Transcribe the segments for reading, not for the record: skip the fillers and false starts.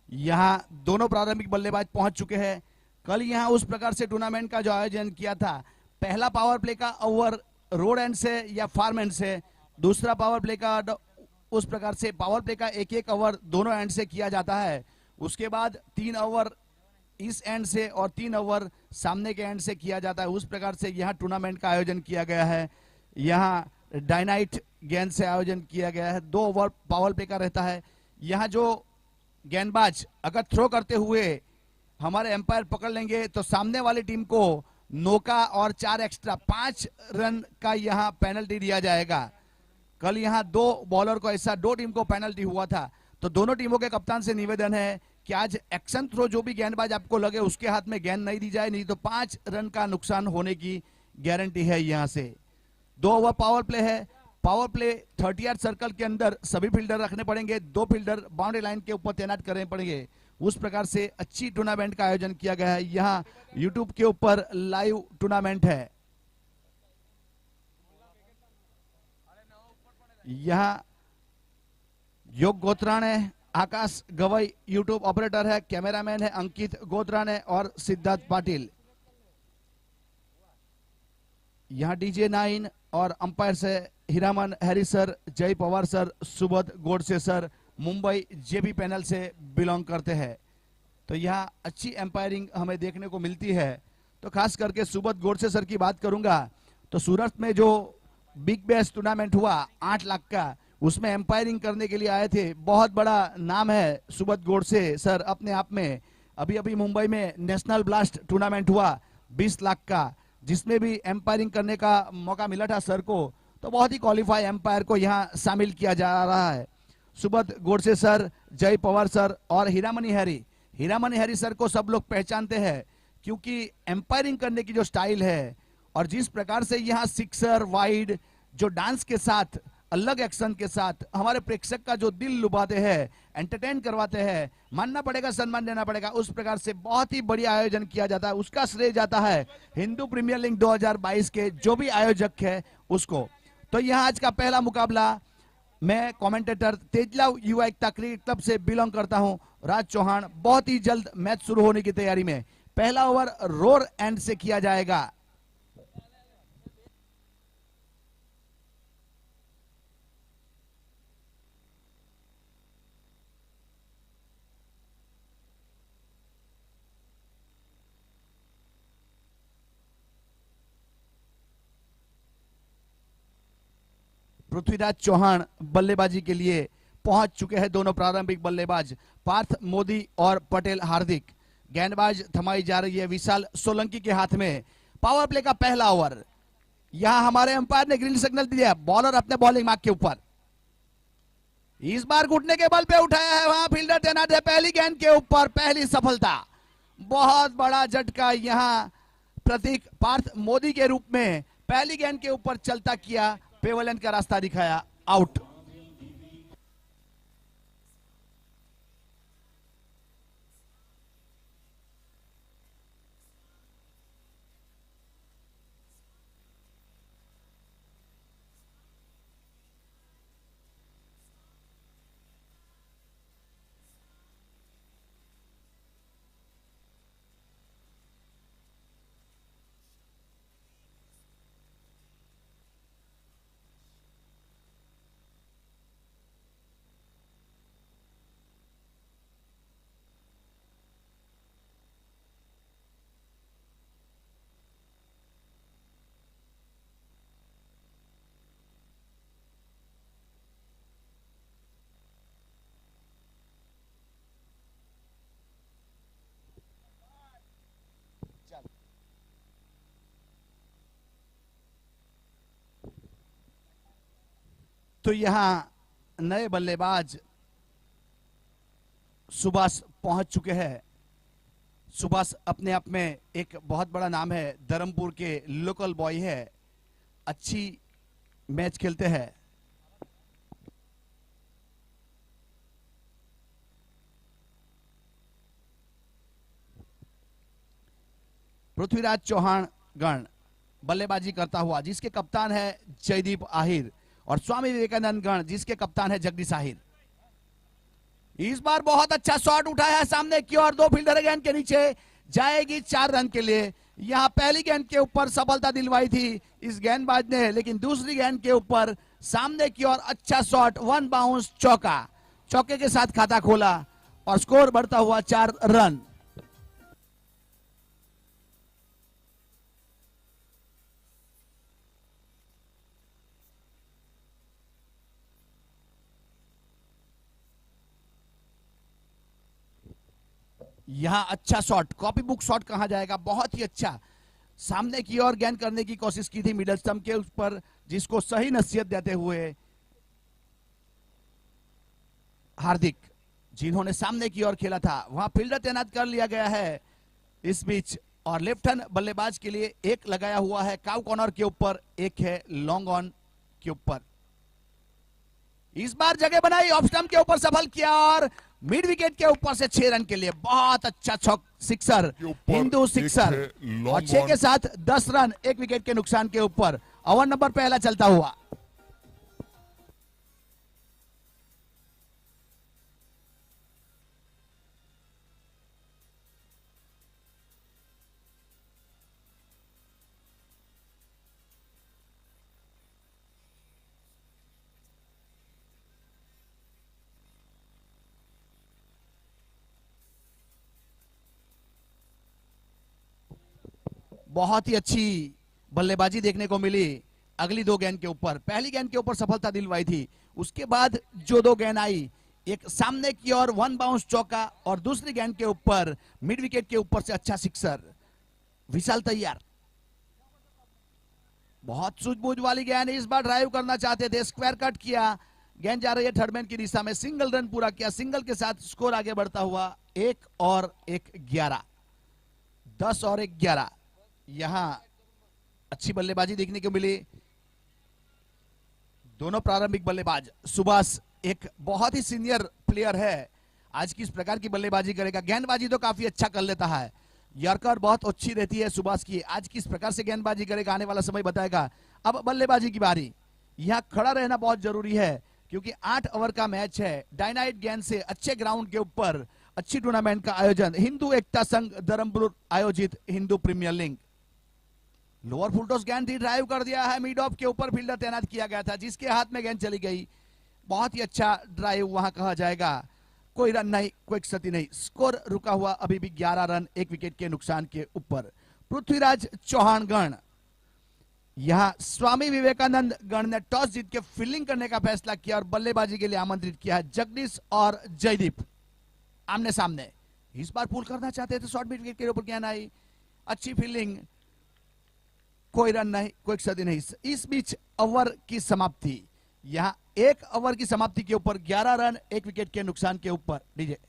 यहाँ दोनों प्रारंभिक बल्लेबाज पहुंच चुके हैं। कल यहाँ उस प्रकार से टूर्नामेंट का जो आयोजन किया था, पहला पावर प्ले का ओवर रोड एंड से या फार्म एंड से, दूसरा पावर प्ले का उस प्रकार से पावर प्ले का एक एक ओवर दोनों एंड से किया जाता है। उसके बाद 3 ओवर इस एंड से और 3 ओवर सामने के एंड से किया जाता है। उस प्रकार से यहाँ टूर्नामेंट का आयोजन किया गया है। यहाँ डायनाइट गेंद से आयोजन किया गया है। 2 ओवर पावर प्ले का रहता है। यहाँ जो गेंदबाज अगर थ्रो करते हुए हमारे एम्पायर पकड़ लेंगे तो सामने वाली टीम को नौका और 4 एक्स्ट्रा 5 रन का यहाँ पेनल्टी दिया जाएगा। कल यहाँ 2 बॉलर को ऐसा 2 टीम को पेनल्टी हुआ था। तो दोनों टीमों के कप्तान से निवेदन है कि आज एक्शन थ्रो जो भी गेंदबाज आपको लगे उसके हाथ में गेंद नहीं दी जाए, नहीं तो 5 रन का नुकसान होने की गारंटी है। यहाँ से 2 ओवर पावर प्ले है। पावर प्ले 30 यार्ड सर्कल के अंदर सभी फील्डर रखने पड़ेंगे। 2 फील्डर बाउंड्री लाइन के ऊपर तैनात करने पड़ेंगे। उस प्रकार से अच्छी टूर्नामेंट का आयोजन किया गया है। यहाँ यूट्यूब के ऊपर लाइव टूर्नामेंट है। यहाँ योग गोत्राने, आकाश गवई यूट्यूब ऑपरेटर है, कैमरामैन है अंकित गोत्राने और सिद्धार्थ पाटिल। यहाँ डीजे 9 और अंपायर से हीरामन हैरी सर, जय पवार सर, सुबोध गोडसे सर, मुंबई जेबी पैनल से बिलोंग करते हैं। तो यहाँ अच्छी एम्पायरिंग हमें देखने को मिलती है। तो खास करके सुबोध गोडसे सर की बात करूंगा तो सूरत में जो बिग बैश टूर्नामेंट हुआ 8 लाख का, उसमें एम्पायरिंग करने के लिए आए थे। बहुत बड़ा नाम है सुबोध गोडसे सर अपने आप में। अभी अभी मुंबई में नेशनल ब्लास्ट टूर्नामेंट हुआ 20 लाख का, जिसमें भी एम्पायरिंग करने का मौका मिला था सर को। तो बहुत ही क्वालिफाई एम्पायर को यहाँ शामिल किया जा रहा है। सुबोध गोडसे सर, जय पवार सर और हीरामनी हैरी सर को सब लोग पहचानते हैं, क्योंकि एम्पायरिंग करने की जो स्टाइल है और जिस प्रकार से यहाँ सिक्सर वाइड जो डांस के साथ, अलग एक्शन के साथ हमारे प्रेक्षक का जो दिल लुभाते हैं, एंटरटेन करवाते हैं, मानना पड़ेगा, सम्मान देना पड़ेगा। उस प्रकार से बहुत ही बढ़िया आयोजन किया जाता है। उसका श्रेय जाता है हिंदू प्रीमियर लीग 2022 के जो भी आयोजक है उसको। तो यहाँ आज का पहला मुकाबला, मैं कमेंटेटर तेजलाव युवा एकता क्रिकेट क्लब से बिलोंग करता हूं, राज चौहान। बहुत ही जल्द मैच शुरू होने की तैयारी में। पहला ओवर रोर एंड से किया जाएगा। पृथ्वीराज चौहान बल्लेबाजी के लिए पहुंच चुके हैं। दोनों प्रारंभिक बल्लेबाज पार्थ मोदी और पटेल हार्दिक। गेंदबाज थमाई जा रही है विशाल सोलंकी के हाथ में। पावर प्ले का पहला ओवर। यहां हमारे अंपायर ने ग्रीन सिग्नल दिया। बॉलर अपने बॉलिंग मार्क के ऊपर, इस बार घुटने के बल पे उठाया है, वहां फील्डर तैनात है। पहली गेंद के ऊपर पहली सफलता। बहुत बड़ा झटका यहां प्रतीक पार्थ मोदी के रूप में पहली गेंद के ऊपर चलता किया, पेवलन का रास्ता दिखाया, आउट। तो यहां नए बल्लेबाज सुभाष पहुंच चुके हैं। सुभाष अपने आप में एक बहुत बड़ा नाम है, धर्मपुर के लोकल बॉय है, अच्छी मैच खेलते हैं। पृथ्वीराज चौहान गण बल्लेबाजी करता हुआ, जिसके कप्तान है जयदीप आहिर, और स्वामी विवेकानंद गण जिसके कप्तान है जगदीश आहिर। इस बार बहुत अच्छा शॉट उठाया है सामने की ओर, दो फील्डर गेंद के नीचे जाएगी 4 रन के लिए। यहां पहली गेंद के ऊपर सफलता दिलवाई थी इस गेंदबाज ने, लेकिन दूसरी गेंद के ऊपर सामने की ओर अच्छा शॉट, 1 बाउंस चौका, चौके के साथ खाता खोला और स्कोर बढ़ता हुआ 4 रन। यहां अच्छा शॉट, कॉपी बुक शॉट कहा जाएगा, बहुत ही अच्छा सामने की ओर गेंद करने की कोशिश की थी मिडल स्टंप के ऊपर, जिसको सही नसीहत देते हुए हार्दिक, जिन्होंने सामने की ओर खेला था, वहां फील्डर तैनात कर लिया गया है इस बीच। और लेफ्ट हैंड बल्लेबाज के लिए एक लगाया हुआ है काउ कॉर्नर के ऊपर, एक है लॉन्ग ऑन के ऊपर। इस बार जगह बनाई, ऑफ स्टंप के ऊपर सफल किया और मिड विकेट के ऊपर से 6 रन के लिए बहुत अच्छा छक सिक्सर, हिंदू सिक्सर, और 6 के साथ 10 रन 1 विकेट के नुकसान के ऊपर। ओवर नंबर पहला चलता हुआ। बहुत ही अच्छी बल्लेबाजी देखने को मिली अगली 2 गेंद के ऊपर। पहली गेंद के ऊपर सफलता दिलवाई थी, उसके बाद जो 2 गेंद आई, एक सामने की ओर 1 बाउंस चौका और दूसरी गेंद के ऊपर मिड विकेट के ऊपर से अच्छा सिक्सर। विशाल तैयार, बहुत सूझबूझ वाली गेंद, इस बार ड्राइव करना चाहते थे, स्क्वायर कट किया, गेंद जा रही है थर्ड मैन की दिशा में, सिंगल रन पूरा किया, सिंगल के साथ स्कोर आगे बढ़ता हुआ 1 और 1 11, 10 और 1 11। यहां अच्छी बल्लेबाजी देखने को मिली, दोनों प्रारंभिक बल्लेबाज। सुभाष एक बहुत ही सीनियर प्लेयर है, आज किस प्रकार की बल्लेबाजी करेगा, गेंदबाजी तो काफी अच्छा कर लेता है, यॉर्कर बहुत अच्छी रहती है सुभाष की, आज किस प्रकार से गेंदबाजी करेगा आने वाला समय बताएगा। अब बल्लेबाजी की बारी, यहां खड़ा रहना बहुत जरूरी है क्योंकि 8 ओवर का मैच है, डायनाइट गेंद से अच्छे ग्राउंड के ऊपर अच्छी टूर्नामेंट का आयोजन, हिंदू एकता संघ धर्मपुर आयोजित Hindu premier league. Lower full toss गेंद थी, ड्राइव कर दिया है, मिड ऑफ के ऊपर फील्डर तैनात किया गया था जिसके हाथ में गेंद चली गई, बहुत ही अच्छा ड्राइव वहां कहा जाएगा, कोई रन नहीं, कोई क्षति नहीं, स्कोर रुका हुआ अभी भी 11 रन 1 विकेट के नुकसान के ऊपर। पृथ्वीराज चौहान गण, यहां स्वामी विवेकानंद गण ने टॉस जीत के फील्डिंग करने का फैसला किया और बल्लेबाजी के लिए आमंत्रित किया है। जगदीश और जयदीप आमने सामने, इस बार पुल करना चाहते थे, शॉर्ट मिड विकेट के ऊपर गेंद आई, अच्छी फील्डिंग, कोई रन नहीं, कोई क्षति नहीं। इस बीच ओवर की समाप्ति, यहां 1 ओवर की समाप्ति के ऊपर 11 रन 1 विकेट के नुकसान के ऊपर। डीजे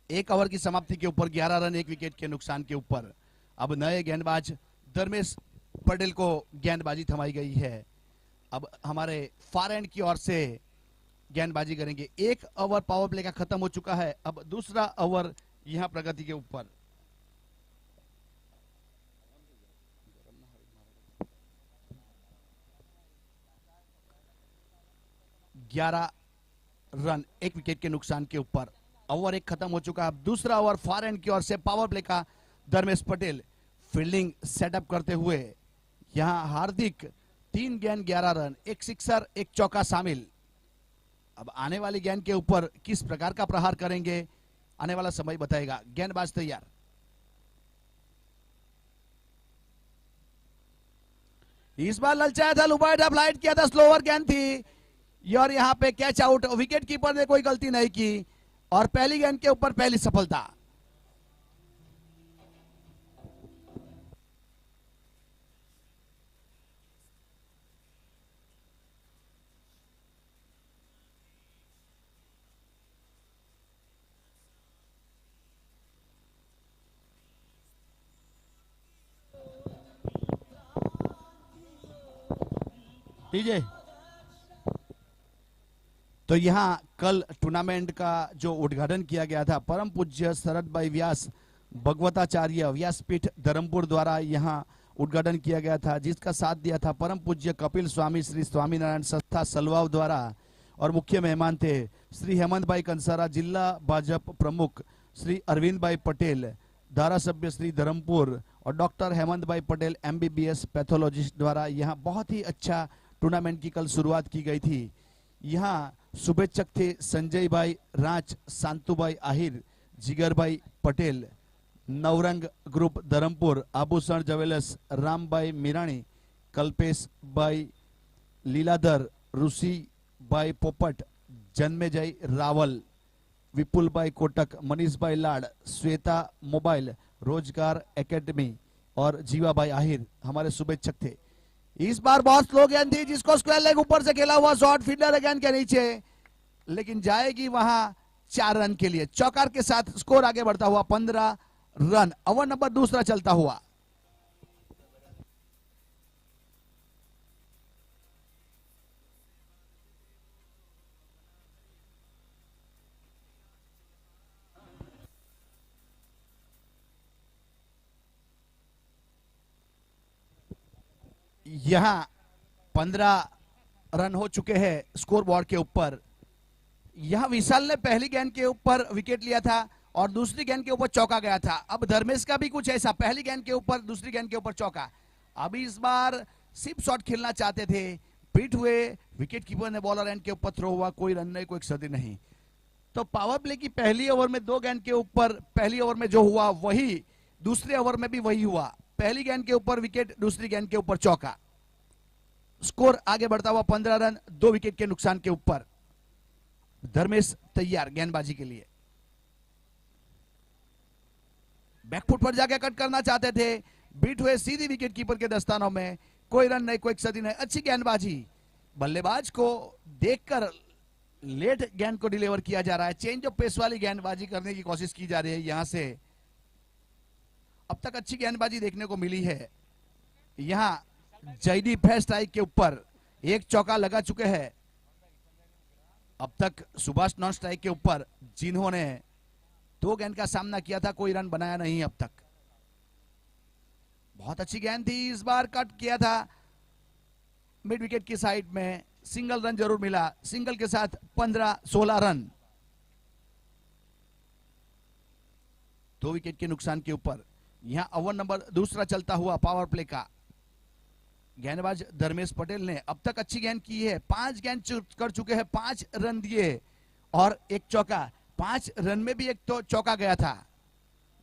एक ओवर की समाप्ति के ऊपर 11 रन 1 विकेट के नुकसान के ऊपर। अब नए गेंदबाज धर्मेश पटेल को गेंदबाजी थमाई गई है, अब हमारे फार एंड की ओर से गेंदबाजी करेंगे। 1 ओवर पावर प्ले का खत्म हो चुका है, अब दूसरा ओवर यहां प्रगति के ऊपर। ग्यारह रन 1 विकेट के नुकसान के ऊपर, ओवर 1 खत्म हो चुका है। अब दूसरा ओवर फार एंड की ओर से पावर प्ले का धर्मेश पटेल फील्डिंग सेटअप करते हुए, यहां हार्दिक 3 गेंद 11 रन, 1 सिक्सर 1 चौका शामिल। अब आने वाली गेंद के ऊपर किस प्रकार का प्रहार करेंगे आने वाला समय बताएगा। गेंदबाज तैयार, इस बार ललचाया था, लुबाइडा फ्लाइट किया था, स्लोअर गेंद थी और यहाँ पे कैच आउट, विकेट कीपर ने कोई गलती नहीं की और पहली गेंद के ऊपर पहली सफलता। डीजे, तो यहाँ कल टूर्नामेंट का जो उद्घाटन किया गया था परम पूज्य शरद भाई व्यास भगवताचार्य व्यासपीठ धर्मपुर द्वारा यहाँ उद्घाटन किया गया था, जिसका साथ दिया था परम पूज्य कपिल स्वामी श्री स्वामीनारायण संस्था सलवाव द्वारा और मुख्य मेहमान थे श्री हेमंत भाई कंसारा, जिला भाजपा प्रमुख श्री अरविंद भाई पटेल, धारासभ्य श्री धर्मपुर और डॉक्टर हेमंत भाई पटेल MBBS पैथोलॉजिस्ट द्वारा यहाँ बहुत ही अच्छा टूर्नामेंट की कल शुरुआत की गई थी। यहाँ शुभेच्छक थे संजय भाई राज, शांतु भाई आहिर, जिगर भाई पटेल, नवरंग ग्रुप धरमपुर, आभूषण ज्वेलर्स, राम भाई मीराणी, कल्पेश भाई लीलाधर, ऋषि भाई पोपट, जन्मेजय रावल, विपुल भाई कोटक, मनीष भाई लाड, श्वेता मोबाइल, रोजगार एकेडमी और जीवा भाई आहिर हमारे शुभेच्छक थे। इस बार बहुत स्लो गेंद थी जिसको स्क्वायर लेग ऊपर से खेला हुआ शॉट फील्डर गेंद के नीचे, लेकिन जाएगी वहां 4 रन के लिए। चौकार के साथ स्कोर आगे बढ़ता हुआ 15 रन, ओवर नंबर दूसरा चलता हुआ। यहां 15 रन हो चुके हैं स्कोर बोर्ड के ऊपर। यहां विशाल ने पहली गेंद के ऊपर विकेट लिया था और दूसरी गेंद के ऊपर चौका गया था। अब धर्मेश का भी कुछ ऐसा, पहली गेंद के ऊपर दूसरी गेंद के ऊपर चौका। अभी इस बार सिप शॉट खेलना चाहते थे, बीट हुए, विकेट कीपर ने बॉलर एंड के ऊपर थ्रो हुआ, कोई रन नहीं, कोई सदी नहीं। तो पावर प्ले की पहली ओवर में 2 गेंद के ऊपर, पहली ओवर में जो हुआ वही दूसरे ओवर में भी वही हुआ। पहली गेंद के ऊपर विकेट, दूसरी गेंद के ऊपर चौका। स्कोर आगे बढ़ता हुआ 15 रन 2 विकेट के नुकसान के ऊपर। धर्मेश तैयार गेंदबाजी के लिए, बैकफुट पर जाके कट करना चाहते थे, बीट हुए सीधी विकेट कीपर के दस्तानों में, कोई रन नहीं, कोई सदी नहीं। अच्छी गेंदबाजी, बल्लेबाज को देखकर लेट गेंद को डिलीवर किया जा रहा है। चेंज ऑफ पेस वाली गेंदबाजी करने की कोशिश की जा रही है यहां से। अब तक अच्छी गेंदबाजी देखने को मिली है। यहां जयदीप है स्ट्राइक के ऊपर, एक चौका लगा चुके हैं। अब तक सुभाष नॉन स्ट्राइक के ऊपर, जिन्होंने 2 गेंद का सामना किया था, कोई रन बनाया नहीं अब तक। बहुत अच्छी गेंद थी, इस बार कट किया था मिड विकेट की साइड में, सिंगल रन जरूर मिला। सिंगल के साथ 15-16 रन 2 विकेट के नुकसान के ऊपर। यहां ओवर नंबर दूसरा चलता हुआ पावर प्ले का। गेंदबाज धर्मेश पटेल ने अब तक अच्छी गेंद की है, 5 गेंद कर चुके हैं, 5 रन दिए और एक चौका। 5 रन में भी एक तो चौका गया था,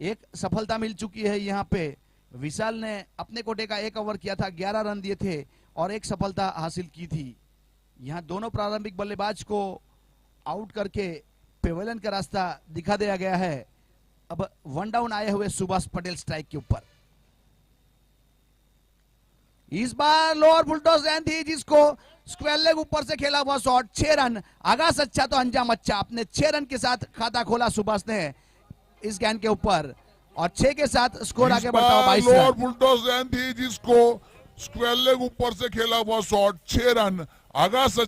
एक सफलता मिल चुकी है। यहाँ पे विशाल ने अपने कोटे का 1 ओवर किया था, 11 रन दिए थे और एक सफलता हासिल की थी। यहाँ दोनों प्रारंभिक बल्लेबाज को आउट करके पेवेलियन का रास्ता दिखा दिया गया है। अब 1 डाउन आए हुए सुभाष पटेल स्ट्राइक के ऊपर। इस बार लोअर फुलटॉस गेंद थी जिसको स्क्वायर लेग ऊपर से खेला हुआ शॉट, 6 रन। आगाज अच्छा तो अंजाम अच्छा, अपने 6 रन के साथ खाता खोला सुभाष ने इस गेंद के ऊपर और 6 के साथ स्कोर आगे बढ़ता हुआ 22 रन। लोअर फुलटॉस गेंद थी जिसको स्क्वायर लेग ऊपर से खेला हुआ शॉट, 6 रन। आगाज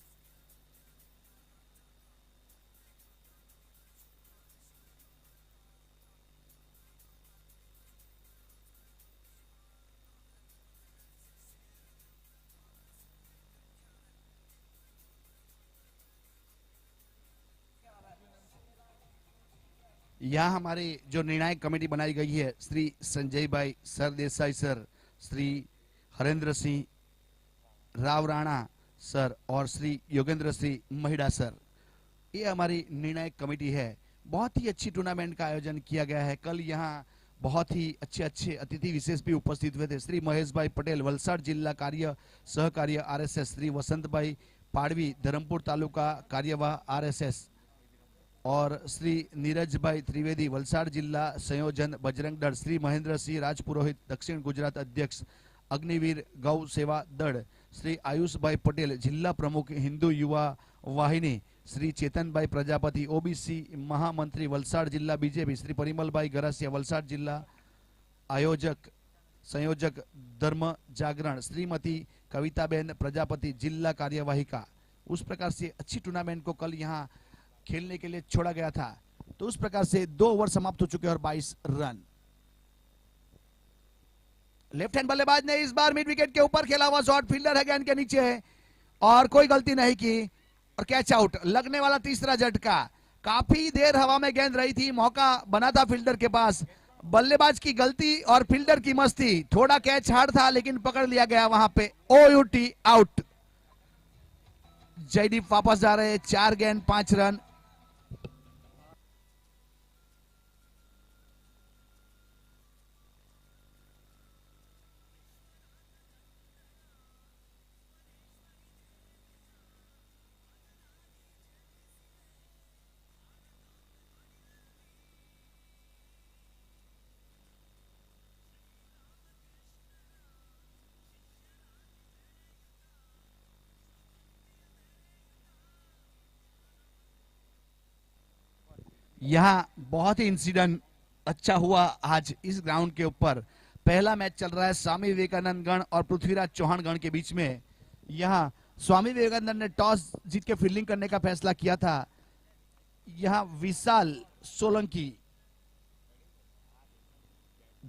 यहाँ हमारी जो निर्णायक कमेटी बनाई गई है, श्री संजय भाई सरदेसाई सर, श्री हरेंद्र सिंह राव राणा सर और श्री योगेंद्र सिंह महिड़ा सर, ये हमारी निर्णायक कमेटी है। बहुत ही अच्छी टूर्नामेंट का आयोजन किया गया है। कल यहाँ बहुत ही अच्छे अच्छे अतिथि विशेष भी उपस्थित हुए थे। श्री महेश भाई पटेल वलसाड जिला कार्य सहकार्य आरएसएस, श्री वसंत भाई पाड़वी धरमपुर तालुका कार्यवाह आरएसएस और श्री नीरज भाई त्रिवेदी वलसाड जिला संयोजन बजरंग दल, श्री महेंद्र सिंह राजपुरोहित दक्षिण गुजरात अध्यक्ष अग्निवीर गौ सेवा दल, श्री आयुष भाई पटेल जिला प्रमुख हिंदू युवा वाहिनी, श्री चेतन भाई प्रजापति ओबीसी महामंत्री वलसाड जिला बीजेपी, श्री परिमल भाई गरासिया वलसाड जिला आयोजक संयोजक धर्म जागरण, श्रीमती कविताबेन प्रजापति जिला कार्यवाहिका। उस प्रकार से अच्छी टूर्नामेंट को कल यहाँ खेलने के लिए छोड़ा गया था। तो उस प्रकार से 2 ओवर समाप्त हो चुके और 22 रन। लेफ्ट हैंड बल्लेबाज ने इस बार मिड विकेट के ऊपर खेला हुआ शॉट, फील्डर है गेंद के नीचे और कोई गलती नहीं की और कैच आउट। लगने वाला तीसरा झटका, काफी देर हवा में गेंद रही थी, मौका बना था फील्डर के पास, बल्लेबाज की गलती और फील्डर की मस्ती, थोड़ा कैच हार्ड था लेकिन पकड़ लिया गया वहां पे। OUT out. जयदीप वापस जा रहे, 4 गेंद 5 रन। यहाँ बहुत ही इंसिडेंट अच्छा हुआ आज इस ग्राउंड के ऊपर। पहला मैच चल रहा है स्वामी विवेकानंद गण और पृथ्वीराज चौहान गण के बीच में। यहाँ स्वामी विवेकानंद ने टॉस जीत के फील्डिंग करने का फैसला किया था। यहाँ विशाल सोलंकी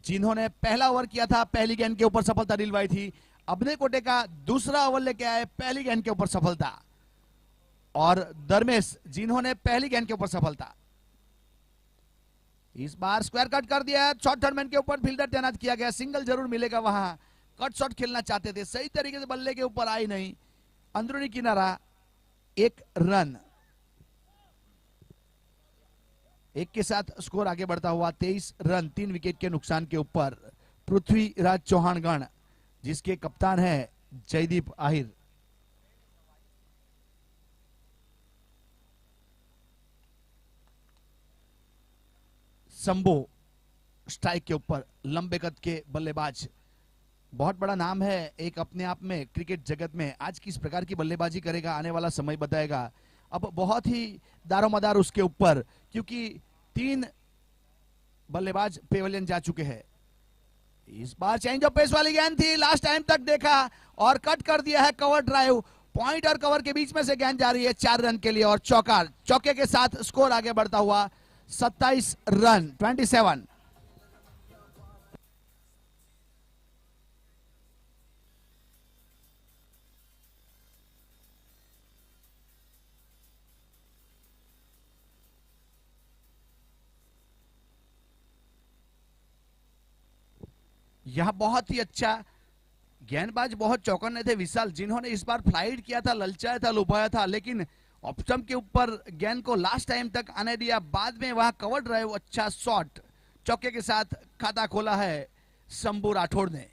जिन्होंने पहला ओवर किया था, पहली गेंद के ऊपर सफलता दिलवाई थी। अभय कोटे का दूसरा ओवर लेके आए, पहली गेंद के ऊपर सफलता। और धर्मेश जिन्होंने पहली गेंद के ऊपर सफलता। इस बार स्क्वायर कट कर दिया है, शॉर्ट थर्ड मैन के ऊपर फील्डर तैनात किया गया, सिंगल जरूर मिलेगा वहां। कट शॉट खेलना चाहते थे, सही तरीके से बल्ले के ऊपर आई नहीं, अंदरूनी किनारा, 1 रन। एक के साथ स्कोर आगे बढ़ता हुआ 23 रन 3 विकेट के नुकसान के ऊपर पृथ्वीराज चौहान गण, जिसके कप्तान है जयदीप आहिर। संभो स्ट्राइक के ऊपर, लंबे कद के बल्लेबाज, बहुत बड़ा नाम है एक अपने आप में क्रिकेट जगत में। आज किस प्रकार की बल्लेबाजी करेगा आने वाला समय बताएगा। अब बहुत ही दारोमदार उसके ऊपर, क्योंकि 3 बल्लेबाज पेवेलियन जा चुके हैं। इस बार चेंज ऑफ पेस वाली गेंद थी, लास्ट टाइम तक देखा और कट कर दिया है कवर ड्राइव। पॉइंट और कवर के बीच में से गेंद जा रही है 4 रन के लिए और चौका। चौके के साथ स्कोर आगे बढ़ता हुआ 27 रन 27। यह बहुत ही अच्छा गेंदबाज, बहुत चौकन्ने थे विशाल, जिन्होंने इस बार फ्लाइट किया था, ललचाया था, लुभाया था, लेकिन ऑप्शन के ऊपर गेंद को लास्ट टाइम तक आने दिया। बाद में वहां कवर ड्राइव, अच्छा शॉट, चौके के साथ खाता खोला है शंभू राठौड़ ने।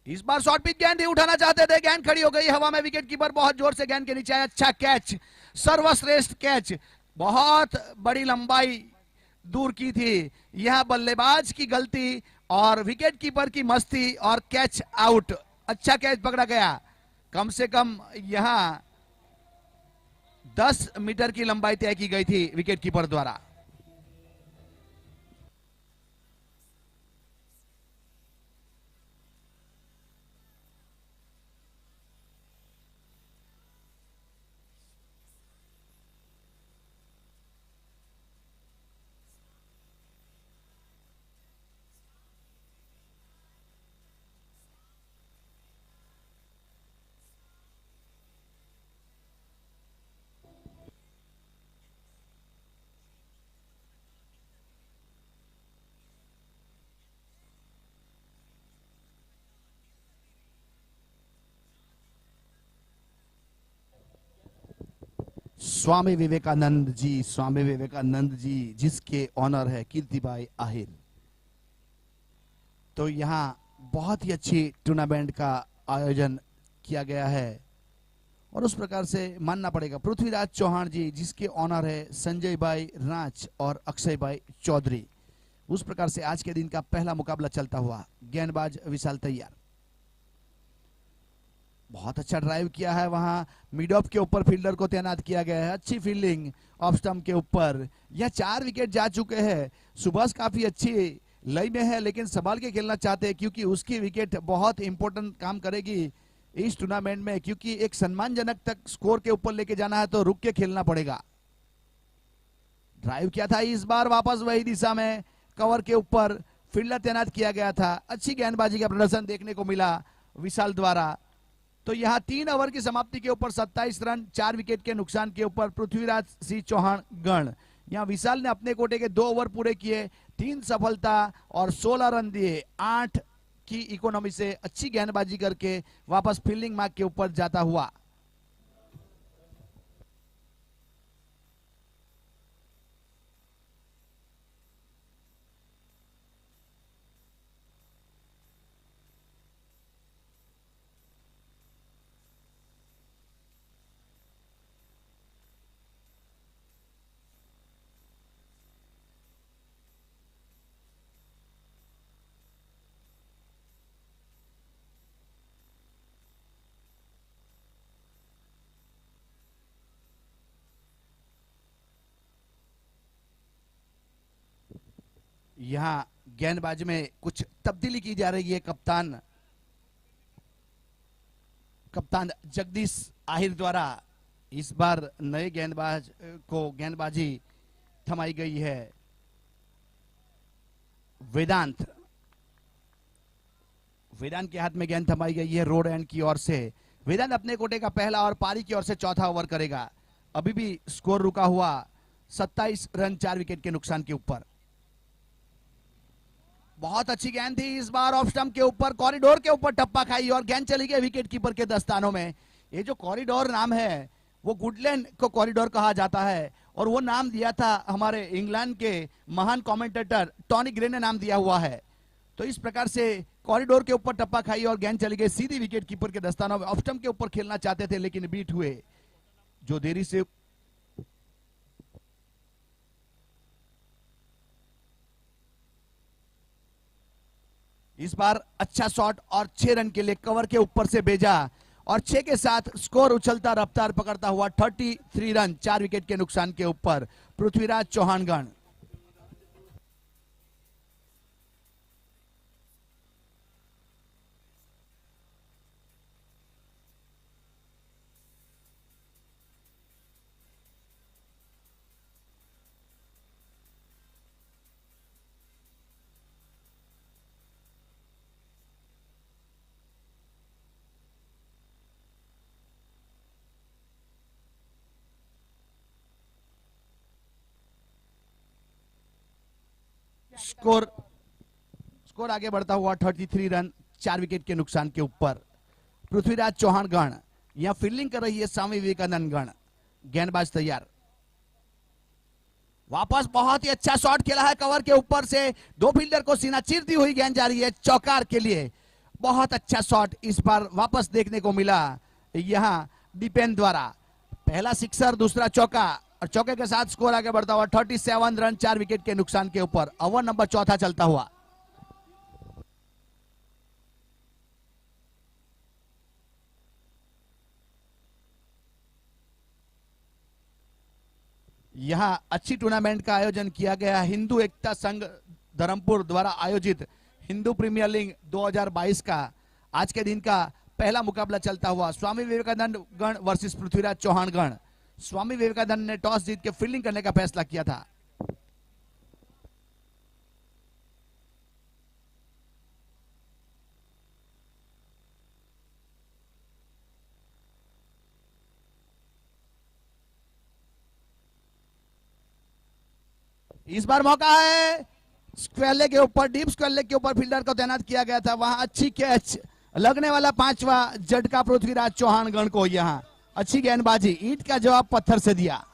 इस बार शॉर्ट पिच गेंद ही उठाना चाहते थे, गेंद खड़ी हो गई हवा में, विकेट कीपर बहुत जोर से गेंद के नीचे आया। अच्छा कैच, सर्वश्रेष्ठ कैच, बहुत बड़ी लंबाई दूर की थी। यह बल्लेबाज की गलती और विकेट कीपर की मस्ती और कैच आउट। अच्छा कैच पकड़ा गया, कम से कम यहां 10 मीटर की लंबाई तय की गई थी विकेट कीपर द्वारा। स्वामी विवेकानंद जी जिसके ऑनर है कीर्तिबाई आहिर। तो यहाँ बहुत ही अच्छी टूर्नामेंट का आयोजन किया गया है और उस प्रकार से मानना पड़ेगा पृथ्वीराज चौहान जी जिसके ऑनर है संजय भाई रांच और अक्षय भाई चौधरी। उस प्रकार से आज के दिन का पहला मुकाबला चलता हुआ। गेंदबाज विशाल तैयार, बहुत अच्छा ड्राइव किया है, वहां मिड ऑफ के ऊपर फील्डर को तैनात किया गया है। अच्छी फील्डिंग ऑफ स्टंप के ऊपर। यह 4 विकेट जा चुके हैं। सुभाष काफी अच्छी लय में है लेकिन संभाल के खेलना चाहते हैं क्योंकि उसकी विकेट बहुत इंपॉर्टेंट काम करेगी इस टूर्नामेंट में, क्योंकि एक सम्मानजनक तक स्कोर के ऊपर लेके जाना है तो रुक के खेलना पड़ेगा। ड्राइव किया था इस बार, वापस वही दिशा में कवर के ऊपर फील्डर तैनात किया गया था। अच्छी गेंदबाजी का प्रदर्शन देखने को मिला विशाल द्वारा। तो यहाँ 3 ओवर की समाप्ति के ऊपर 27 रन 4 विकेट के नुकसान के ऊपर पृथ्वीराज सिंह चौहान गण। यहाँ विशाल ने अपने कोटे के 2 ओवर पूरे किए, 3 सफलता और 16 रन दिए। 8 की इकोनॉमी से अच्छी गेंदबाजी करके वापस फील्डिंग मार्क के ऊपर जाता हुआ। यहाँ गेंदबाजी में कुछ तब्दीली की जा रही है। कप्तान जगदीश आहिर द्वारा इस बार नए गेंदबाज को गेंदबाजी थमाई गई है। वेदांत के हाथ में गेंद थमाई गई है रोड एंड की ओर से। वेदांत अपने कोटे का पहला और पारी की ओर से चौथा ओवर करेगा। अभी भी स्कोर रुका हुआ 27 रन 4 विकेट के नुकसान के ऊपर। बहुत अच्छी गेंद थी इस बार ऑफ स्टंप के ऊपर, कॉरिडोर के ऊपर टप्पा खाई और गेंद चली गई विकेट कीपर के दस्तानों में। ये जो कॉरिडोर नाम है वो गुडलैंड को कॉरिडोर कहा जाता है और वो नाम दिया था हमारे इंग्लैंड के महान कमेंटेटर टॉनी ग्रे ने नाम दिया हुआ है। तो इस प्रकार से कॉरिडोर के ऊपर टप्पा खाई और गेंद चली गई सीधी विकेट कीपर के दस्तानों में। ऑफ स्टंप के ऊपर खेलना चाहते थे लेकिन बीट हुए। जो देरी से इस बार अच्छा शॉट और 6 रन के लिए कवर के ऊपर से भेजा और 6 के साथ स्कोर उछलता रफ्तार पकड़ता हुआ 33 रन 4 विकेट के नुकसान के ऊपर पृथ्वीराज चौहान गण। स्कोर आगे बढ़ता हुआ 33 रन 4 विकेट के नुकसान के ऊपर पृथ्वीराज चौहान गण। यहां फील्डिंग कर रही है स्वामी विवेकानंद गण। गेंदबाज तैयार, वापस बहुत ही अच्छा शॉट खेला है कवर के ऊपर से। 2 फील्डर को सीना चीरती हुई गेंद जा रही है चौकार के लिए। बहुत अच्छा शॉट इस बार वापस देखने को मिला यहां डिपेन द्वारा। पहला सिक्सर, दूसरा चौका और चौके के साथ स्कोर आगे बढ़ता हुआ 37 रन 4 विकेट के नुकसान के ऊपर। ओवर नंबर 4 चलता हुआ। यहां अच्छी टूर्नामेंट का आयोजन किया गया। हिंदू एकता संघ धर्मपुर द्वारा आयोजित हिंदू प्रीमियर लीग 2022 का आज के दिन का पहला मुकाबला चलता हुआ। स्वामी विवेकानंद गण वर्सेस पृथ्वीराज चौहान गण। स्वामी विवेकानंद ने टॉस जीत के फील्डिंग करने का फैसला किया था। इस बार मौका है स्क्वायर लेग के ऊपर, डीप स्क्वायर लेग के ऊपर फील्डर को तैनात किया गया था। वहां अच्छी कैच, लगने वाला 5वां झटका पृथ्वीराज चौहान गण को। यहां अच्छी गेंदबाजी, ईंट का जवाब पत्थर से दिया।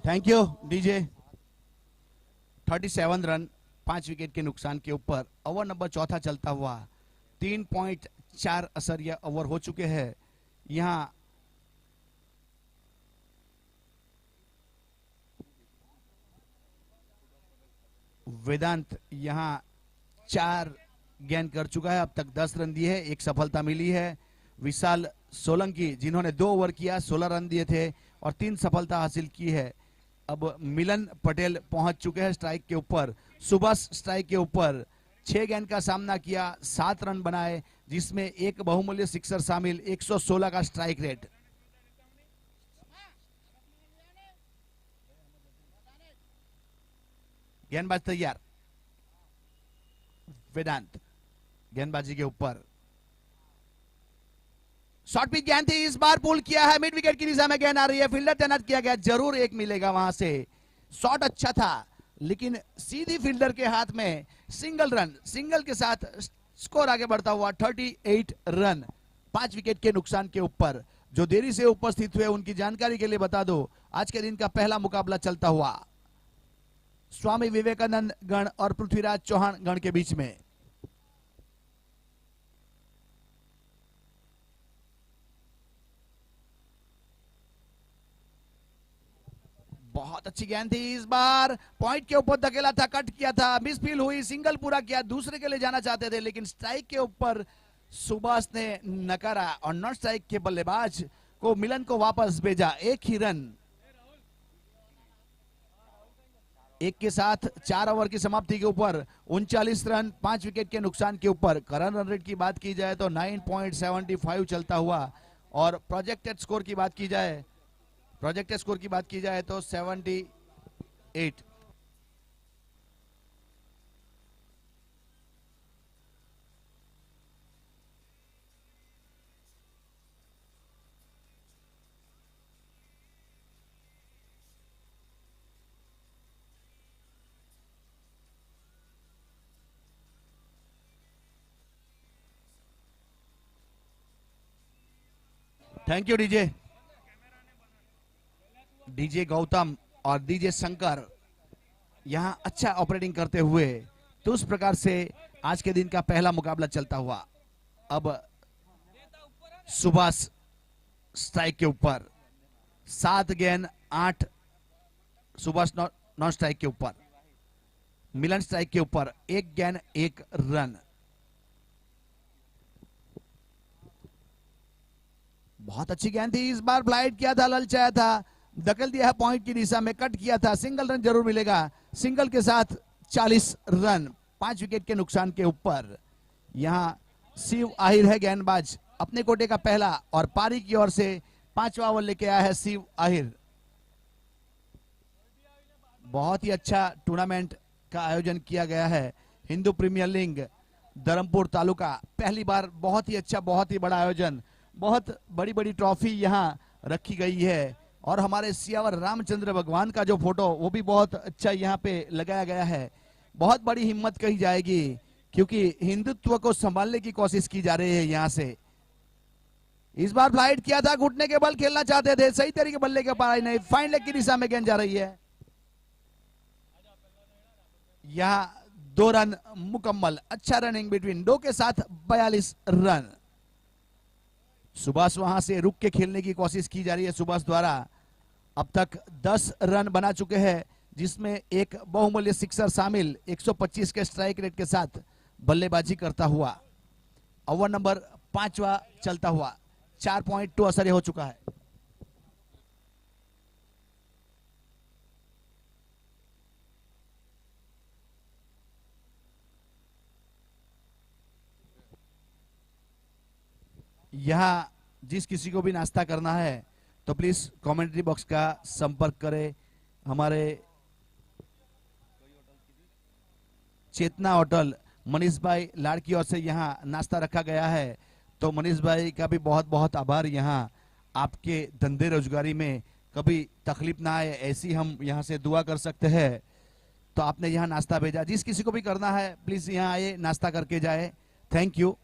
Thank you DJ. 37 run 5 wicket के नुकसान के ऊपर ओवर नंबर चौथा चलता हुआ 3.4 असरिया ओवर हो चुके हैं। यहां वेदांत यहां 4 गेंद कर चुका है, अब तक 10 रन दिए हैं, एक सफलता मिली है। विशाल सोलंकी जिन्होंने 2 ओवर किया 16 रन दिए थे और 3 सफलता हासिल की है। अब मिलन पटेल पहुंच चुके हैं स्ट्राइक के ऊपर। सुभाष स्ट्राइक के ऊपर 6 गेंद का सामना किया, 7 रन बनाए, जिसमें एक बहुमूल्य सिक्सर शामिल, 116 का स्ट्राइक रेट। गेंदबाज तैयार, वेदांत गेंदबाजी के ऊपर, शॉर्ट पिच गेंद थी, इस बार पुल किया है, मिड विकेट की दिशा में गेंद आ रही है, फील्डर तैनात किया गया, जरूर एक मिलेगा वहां से। शॉट अच्छा था लेकिन सीधी फील्डर के हाथ में सिंगल रन, सिंगल के साथ स्कोर आगे बढ़ता हुआ 38 रन 5 विकेट के नुकसान के ऊपर। जो देरी से उपस्थित हुए उनकी जानकारी के लिए बता दो, आज के दिन का पहला मुकाबला चलता हुआ स्वामी विवेकानंद गण और पृथ्वीराज चौहान गण के बीच में। बहुत अच्छी गेंद थी, इस बार पॉइंट के ऊपर धकेला था, कट किया था, मिस फील हुई, सिंगल पूरा किया, दूसरे के लिए जाना चाहते थे लेकिन स्ट्राइक के ऊपर सुभाष ने नकारा और नॉन स्ट्राइक के बल्लेबाज को मिलन को वापस भेजा। एक ही रन, एक के साथ 4 ओवर की समाप्ति के ऊपर 39 रन 5 विकेट के नुकसान के ऊपर। करंट रन रेट की बात की जाए तो 9.75 चलता हुआ और प्रोजेक्टेड स्कोर की बात की जाए, प्रोजेक्टेड स्कोर की बात की जाए तो 78। Thank you DJ. DJ Gautam और डीजे शंकर यहां अच्छा ऑपरेटिंग करते हुए तो उस प्रकार से आज के दिन का पहला मुकाबला चलता हुआ। अब सुभाष स्ट्राइक के ऊपर 7 गेंद 8, सुभाष नॉन स्ट्राइक के ऊपर, मिलन स्ट्राइक के ऊपर 1 गेंद 1 रन। बहुत अच्छी गेंद थी, इस बार फ्लाइट किया था, ललचाया था, दखल दिया है पॉइंट की दिशा में, कट किया था, सिंगल रन जरूर मिलेगा, सिंगल के साथ 40 रन 5 विकेट के नुकसान के ऊपर। यहां शिव आहिर है गेंदबाज, अपने कोटे का पहला और पारी की ओर से 5वां ओवर लेके आया है शिव आहिर। बहुत ही अच्छा टूर्नामेंट का आयोजन किया गया है हिंदू प्रीमियर लीग धर्मपुर तालुका, पहली बार बहुत ही अच्छा, बहुत ही बड़ा आयोजन, बहुत बड़ी बड़ी ट्रॉफी यहां रखी गई है और हमारे सियावर रामचंद्र भगवान का जो फोटो वो भी बहुत अच्छा यहाँ पे लगाया गया है। बहुत बड़ी हिम्मत कही जाएगी क्योंकि हिंदुत्व को संभालने की कोशिश की जा रही है यहां से। इस बार फ्लाइट किया था, घुटने के बल खेलना चाहते थे, सही तरीके बल्ले के पार नहीं, फाइन लेग की दिशा में गेंद जा रही है। यहां 2 रन मुकम्मल, अच्छा रनिंग बिटवीन 2 के साथ 42 रन। सुभाष वहां से रुक के खेलने की कोशिश की जा रही है सुभाष द्वारा। अब तक 10 रन बना चुके हैं जिसमें एक बहुमूल्य सिक्सर शामिल, 125 के स्ट्राइक रेट के साथ बल्लेबाजी करता हुआ। ओवर नंबर 5वां चलता हुआ 4.2 असर हो चुका है। यहाँ जिस किसी को भी नाश्ता करना है तो प्लीज कमेंट्री बॉक्स का संपर्क करें। हमारे चेतना होटल मनीष भाई लाड़ की ओर से यहाँ नाश्ता रखा गया है, तो मनीष भाई का भी बहुत बहुत आभार। यहाँ आपके धंधे रोजगारी में कभी तकलीफ ना आए ऐसी हम यहाँ से दुआ कर सकते हैं। तो आपने यहाँ नाश्ता भेजा, जिस किसी को भी करना है प्लीज यहाँ आए, नाश्ता करके जाए। Thank you.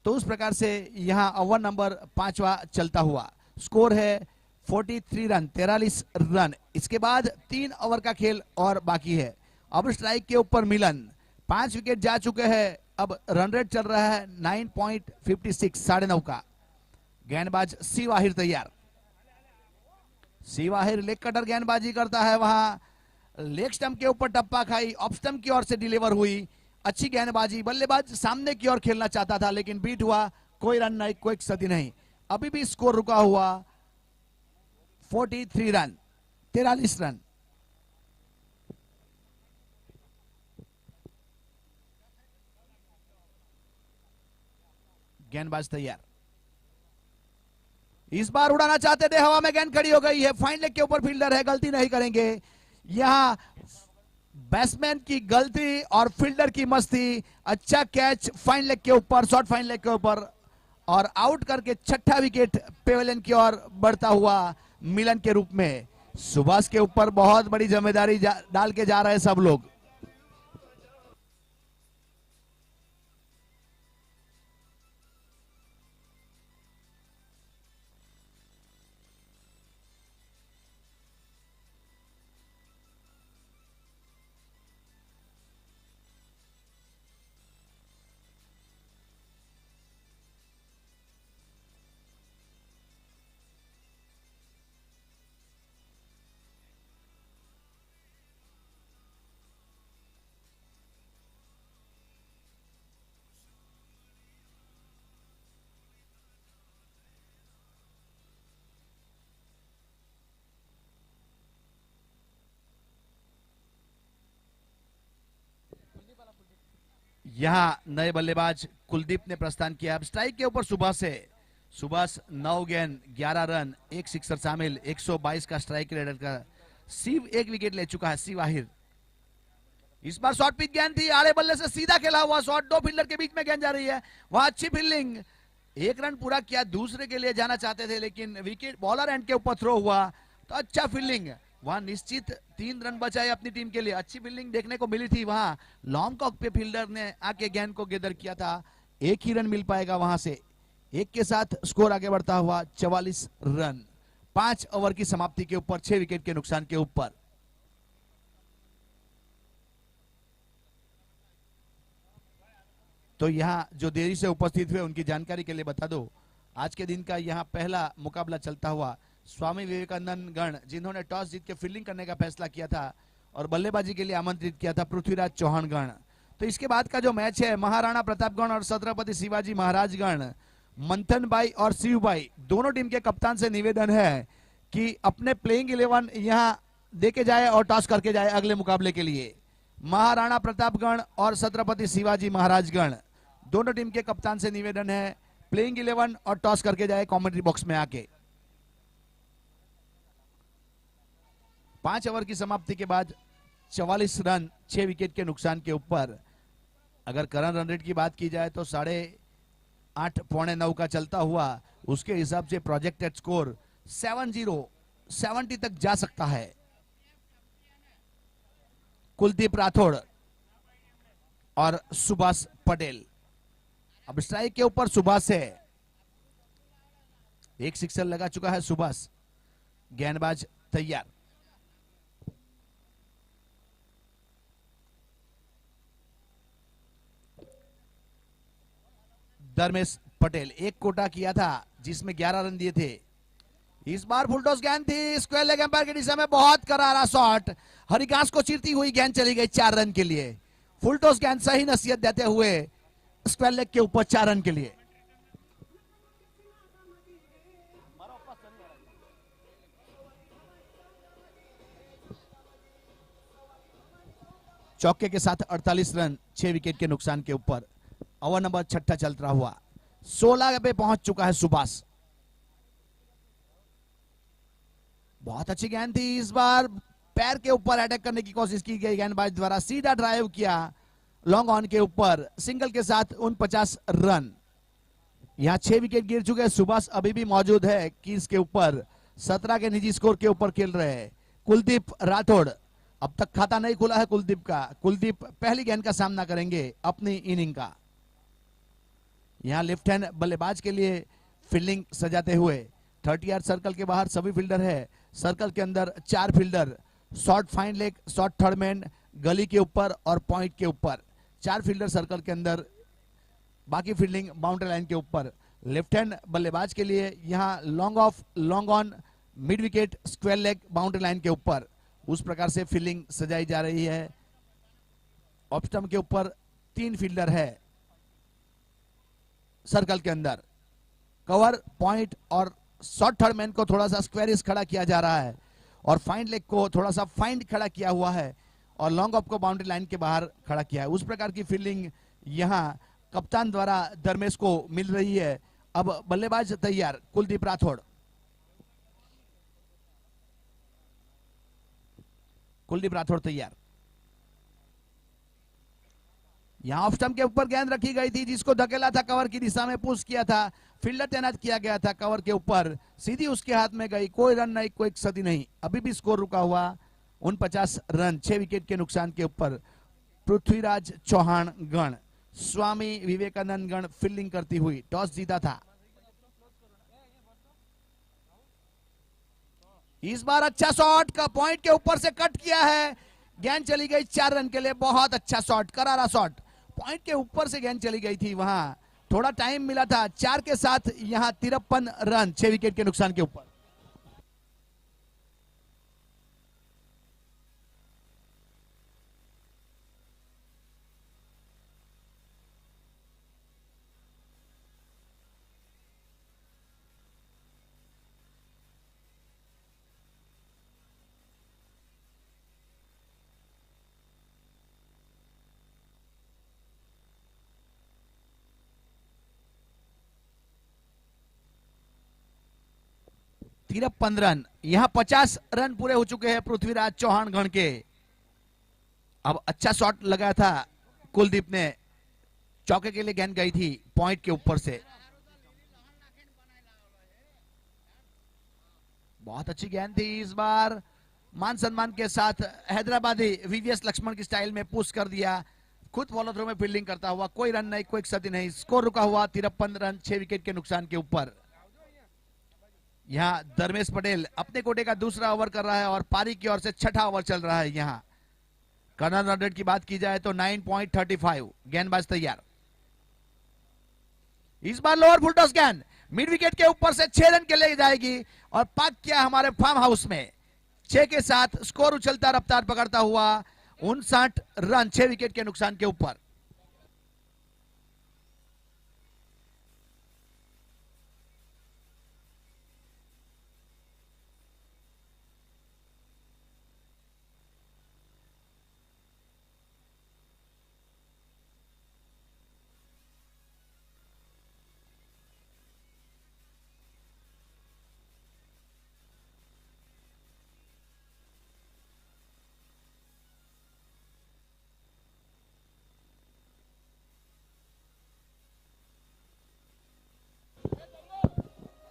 तो उस प्रकार से यहाँ ओवर नंबर 5वां चलता हुआ, स्कोर है 43 रन, 43 रन। इसके बाद 3 ओवर का खेल और बाकी है। अब स्ट्राइक के ऊपर मिलन, 5 विकेट जा चुके हैं। अब रन रेट चल रहा है 9.56, 9.5 का। गेंदबाज सी वाहिर तैयार। सी वाहिर लेग कटर गेंदबाजी करता है, वहां लेग स्टंप के ऊपर टप्पा खाई, ऑफ स्टंप की ओर से डिलीवर हुई। अच्छी गेंदबाजी, बल्लेबाज सामने की ओर खेलना चाहता था लेकिन बीट हुआ, कोई रन नहीं, कोई क्षति नहीं। अभी भी स्कोर रुका हुआ 43 रन, 43 रन। गेंदबाज तैयार, इस बार उड़ाना चाहते थे, हवा में गेंद खड़ी हो गई है। फाइन लेग के ऊपर फील्डर है, गलती नहीं करेंगे। यहां बैट्समैन की गलती और फील्डर की मस्ती। अच्छा कैच फाइन लेग के ऊपर, शॉर्ट फाइन लेग के ऊपर, और आउट करके छठा विकेट पेवेलियन की ओर बढ़ता हुआ मिलन के रूप में। सुभाष के ऊपर बहुत बड़ी जिम्मेदारी डाल के जा रहे हैं सब लोग। यहां नए बल्लेबाज कुलदीप ने प्रस्थान किया। अब स्ट्राइक के ऊपर सुभाष से, सुभाष 9 गेंद 11 रन, 1 सिक्सर शामिल, 122 का स्ट्राइक रेट का। सिर्फ 1 विकेट ले चुका है सी वाहिर। इस बार शॉर्ट पिच गेंद थी, आड़े बल्ले से सीधा खेला हुआ शॉट, 2 फील्डर के बीच में गेंद जा रही है, वहां अच्छी फील्डिंग। 1 रन पूरा किया, दूसरे के लिए जाना चाहते थे लेकिन विकेट बॉलर एंड के ऊपर थ्रो हुआ, तो अच्छा फील्डिंग। वहां निश्चित 3 रन बचाए अपनी टीम के लिए। अच्छी फील्डिंग देखने को मिली थी, वहां लॉन्ग कॉक पे फील्डर ने आके गेंद को गेदर किया था। 1 ही रन मिल पाएगा वहां से। 1 के साथ स्कोर आगे बढ़ता हुआ 44 रन, 5 ओवर की समाप्ति के ऊपर, 6 विकेट के नुकसान के ऊपर। तो यहाँ जो देरी से उपस्थित हुए उनकी जानकारी के लिए बता दो, आज के दिन का यहाँ पहला मुकाबला चलता हुआ स्वामी विवेकानंद गण, जिन्होंने टॉस जीत के फील्डिंग करने का फैसला किया था और बल्लेबाजी के लिए आमंत्रित किया था पृथ्वीराज चौहान गण। तो इसके बाद का जो मैच है, महाराणा प्रतापगढ़ और छत्रपति शिवाजी महाराज गण, मंथन भाई और शिव भाई, दोनों टीम के कप्तान से निवेदन है कि अपने प्लेइंग 11 यहाँ देके जाए और टॉस करके जाए अगले मुकाबले के लिए। महाराणा प्रतापगढ़ और छत्रपति शिवाजी महाराजगढ़, दोनों टीम के कप्तान से निवेदन है प्लेइंग 11 और टॉस करके जाए कमेंट्री बॉक्स में आके। 5 ओवर की समाप्ति के बाद 44 रन, 6 विकेट के नुकसान के ऊपर। अगर करंट रन रेट की बात की जाए तो 8.5 पौने 9 का चलता हुआ, उसके हिसाब से प्रोजेक्टेड स्कोर 70 तक जा सकता है। कुलदीप राठौड़ और सुभाष पटेल। अब स्ट्राइक के ऊपर सुभाष है, 1 सिक्सर लगा चुका है सुभाष। गेंदबाज तैयार, धर्मेश पटेल। 1 कोटा किया था जिसमें 11 रन दिए थे। इस बार फुल टॉस गेंद थी, स्क्वायर लेग एम्पायर के दिशा में बहुत करारा शॉट, हरिकांस को चीरती हुई गेंद चली गई 4 रन के लिए। फुल टॉस गेंद सही नसीहत देते हुए स्क्वायर लेग के ऊपर 4 रन के लिए। चौके के साथ 48 रन, 6 विकेट के नुकसान के ऊपर। ओवर नंबर 6 चलता हुआ 16 पे पहुंच चुका है सुभाष। बहुत अच्छी गेंद थी, इस बार पैर के ऊपर अटैक करने की कोशिश की गई गेंदबाज द्वारा, सीधा ड्राइव किया लॉन्ग ऑन के ऊपर, सिंगल के साथ 49 रन। यहां 6 विकेट गिर चुके हैं, सुभाष अभी भी मौजूद है कीज के ऊपर, 17 के निजी स्कोर के ऊपर खेल रहे हैं। कुलदीप राठौड़, अब तक खाता नहीं खुला है कुलदीप का। कुलदीप पहली गेंद का सामना करेंगे अपनी इनिंग का। यहां लेफ्ट हैंड बल्लेबाज के लिए फील्डिंग सजाते हुए 30 यार्ड सर्कल के बाहर सभी फील्डर है, सर्कल के अंदर 4 fielder, short fine leg, short third man, गली के ऊपर और पॉइंट के ऊपर 4 फील्डर सर्कल के अंदर, बाकी फील्डिंग बाउंड्री लाइन के ऊपर। लेफ्ट हैंड बल्लेबाज के लिए यहां long off, long on, mid wicket, square leg, boundary line के ऊपर, उस प्रकार से फील्डिंग सजाई जा रही है। ऑफ स्टंप के ऊपर 3 फील्डर है सर्कल के अंदर, कवर, पॉइंट और शॉर्ट थर्ड मैन को थोड़ा सा स्क्वायरिश खड़ा किया जा रहा है और फाइंड लेग को थोड़ा सा फाइंड खड़ा किया हुआ है और लॉन्ग ऑफ को बाउंड्री लाइन के बाहर खड़ा किया है। उस प्रकार की फील्डिंग यहां कप्तान द्वारा धर्मेश को मिल रही है। अब बल्लेबाज तैयार, कुलदीप राठौड़। कुलदीप राठौड़ तैयार। यहां ऑफ स्टंप के ऊपर गेंद रखी गई थी, जिसको धकेला था, कवर की दिशा में पुश किया था, फील्डर तैनात किया गया था कवर के ऊपर, सीधी उसके हाथ में गई, कोई रन नहीं, कोई क्षति नहीं, अभी भी स्कोर रुका हुआ 49 रन, 6 विकेट के नुकसान के ऊपर। पृथ्वीराज चौहान गण, स्वामी विवेकानंद गण फील्डिंग करती हुई, टॉस जीता था। इस बार अच्छा शॉट का पॉइंट के ऊपर से कट किया है, गेंद चली गई 4 रन के लिए, बहुत अच्छा शॉट, करारा शॉट, पॉइंट के ऊपर से गेंद चली गई थी, वहां थोड़ा टाइम मिला था। 4 के साथ यहां 53 रन, 6 विकेट के नुकसान के ऊपर। सिर्फ 15 रन, यहां 50 रन पूरे हो चुके हैं पृथ्वीराज चौहान गण के। अब अच्छा शॉट लगाया था कुलदीप ने, चौके के लिए गेंद गई थी पॉइंट के ऊपर से। बहुत अच्छी गेंद थी, इस बार मान सम्मान के साथ हैदराबादी वीवीएस लक्ष्मण की स्टाइल में पुश कर दिया, खुद फॉलो थ्रो में फील्डिंग करता हुआ, कोई रन नहीं, कोई क्षति नहीं, स्कोर रुका हुआ 53 रन, 6 विकेट के नुकसान के ऊपर। यहां धर्मेश पटेल अपने कोटे का दूसरा ओवर कर रहा है और पारी की ओर से 6ठा ओवर चल रहा है। यहां कर्नल रन रेट की बात की जाए तो 9.35, गेंदबाज तैयार। इस बार लोअर फुल टॉस गेंद मिड विकेट के ऊपर से 6 रन के लिए जाएगी और पाक किया हमारे फार्म हाउस में, 6 के साथ स्कोर उछलता रफ्तार पकड़ता हुआ 59 रन, 6 विकेट के नुकसान के ऊपर।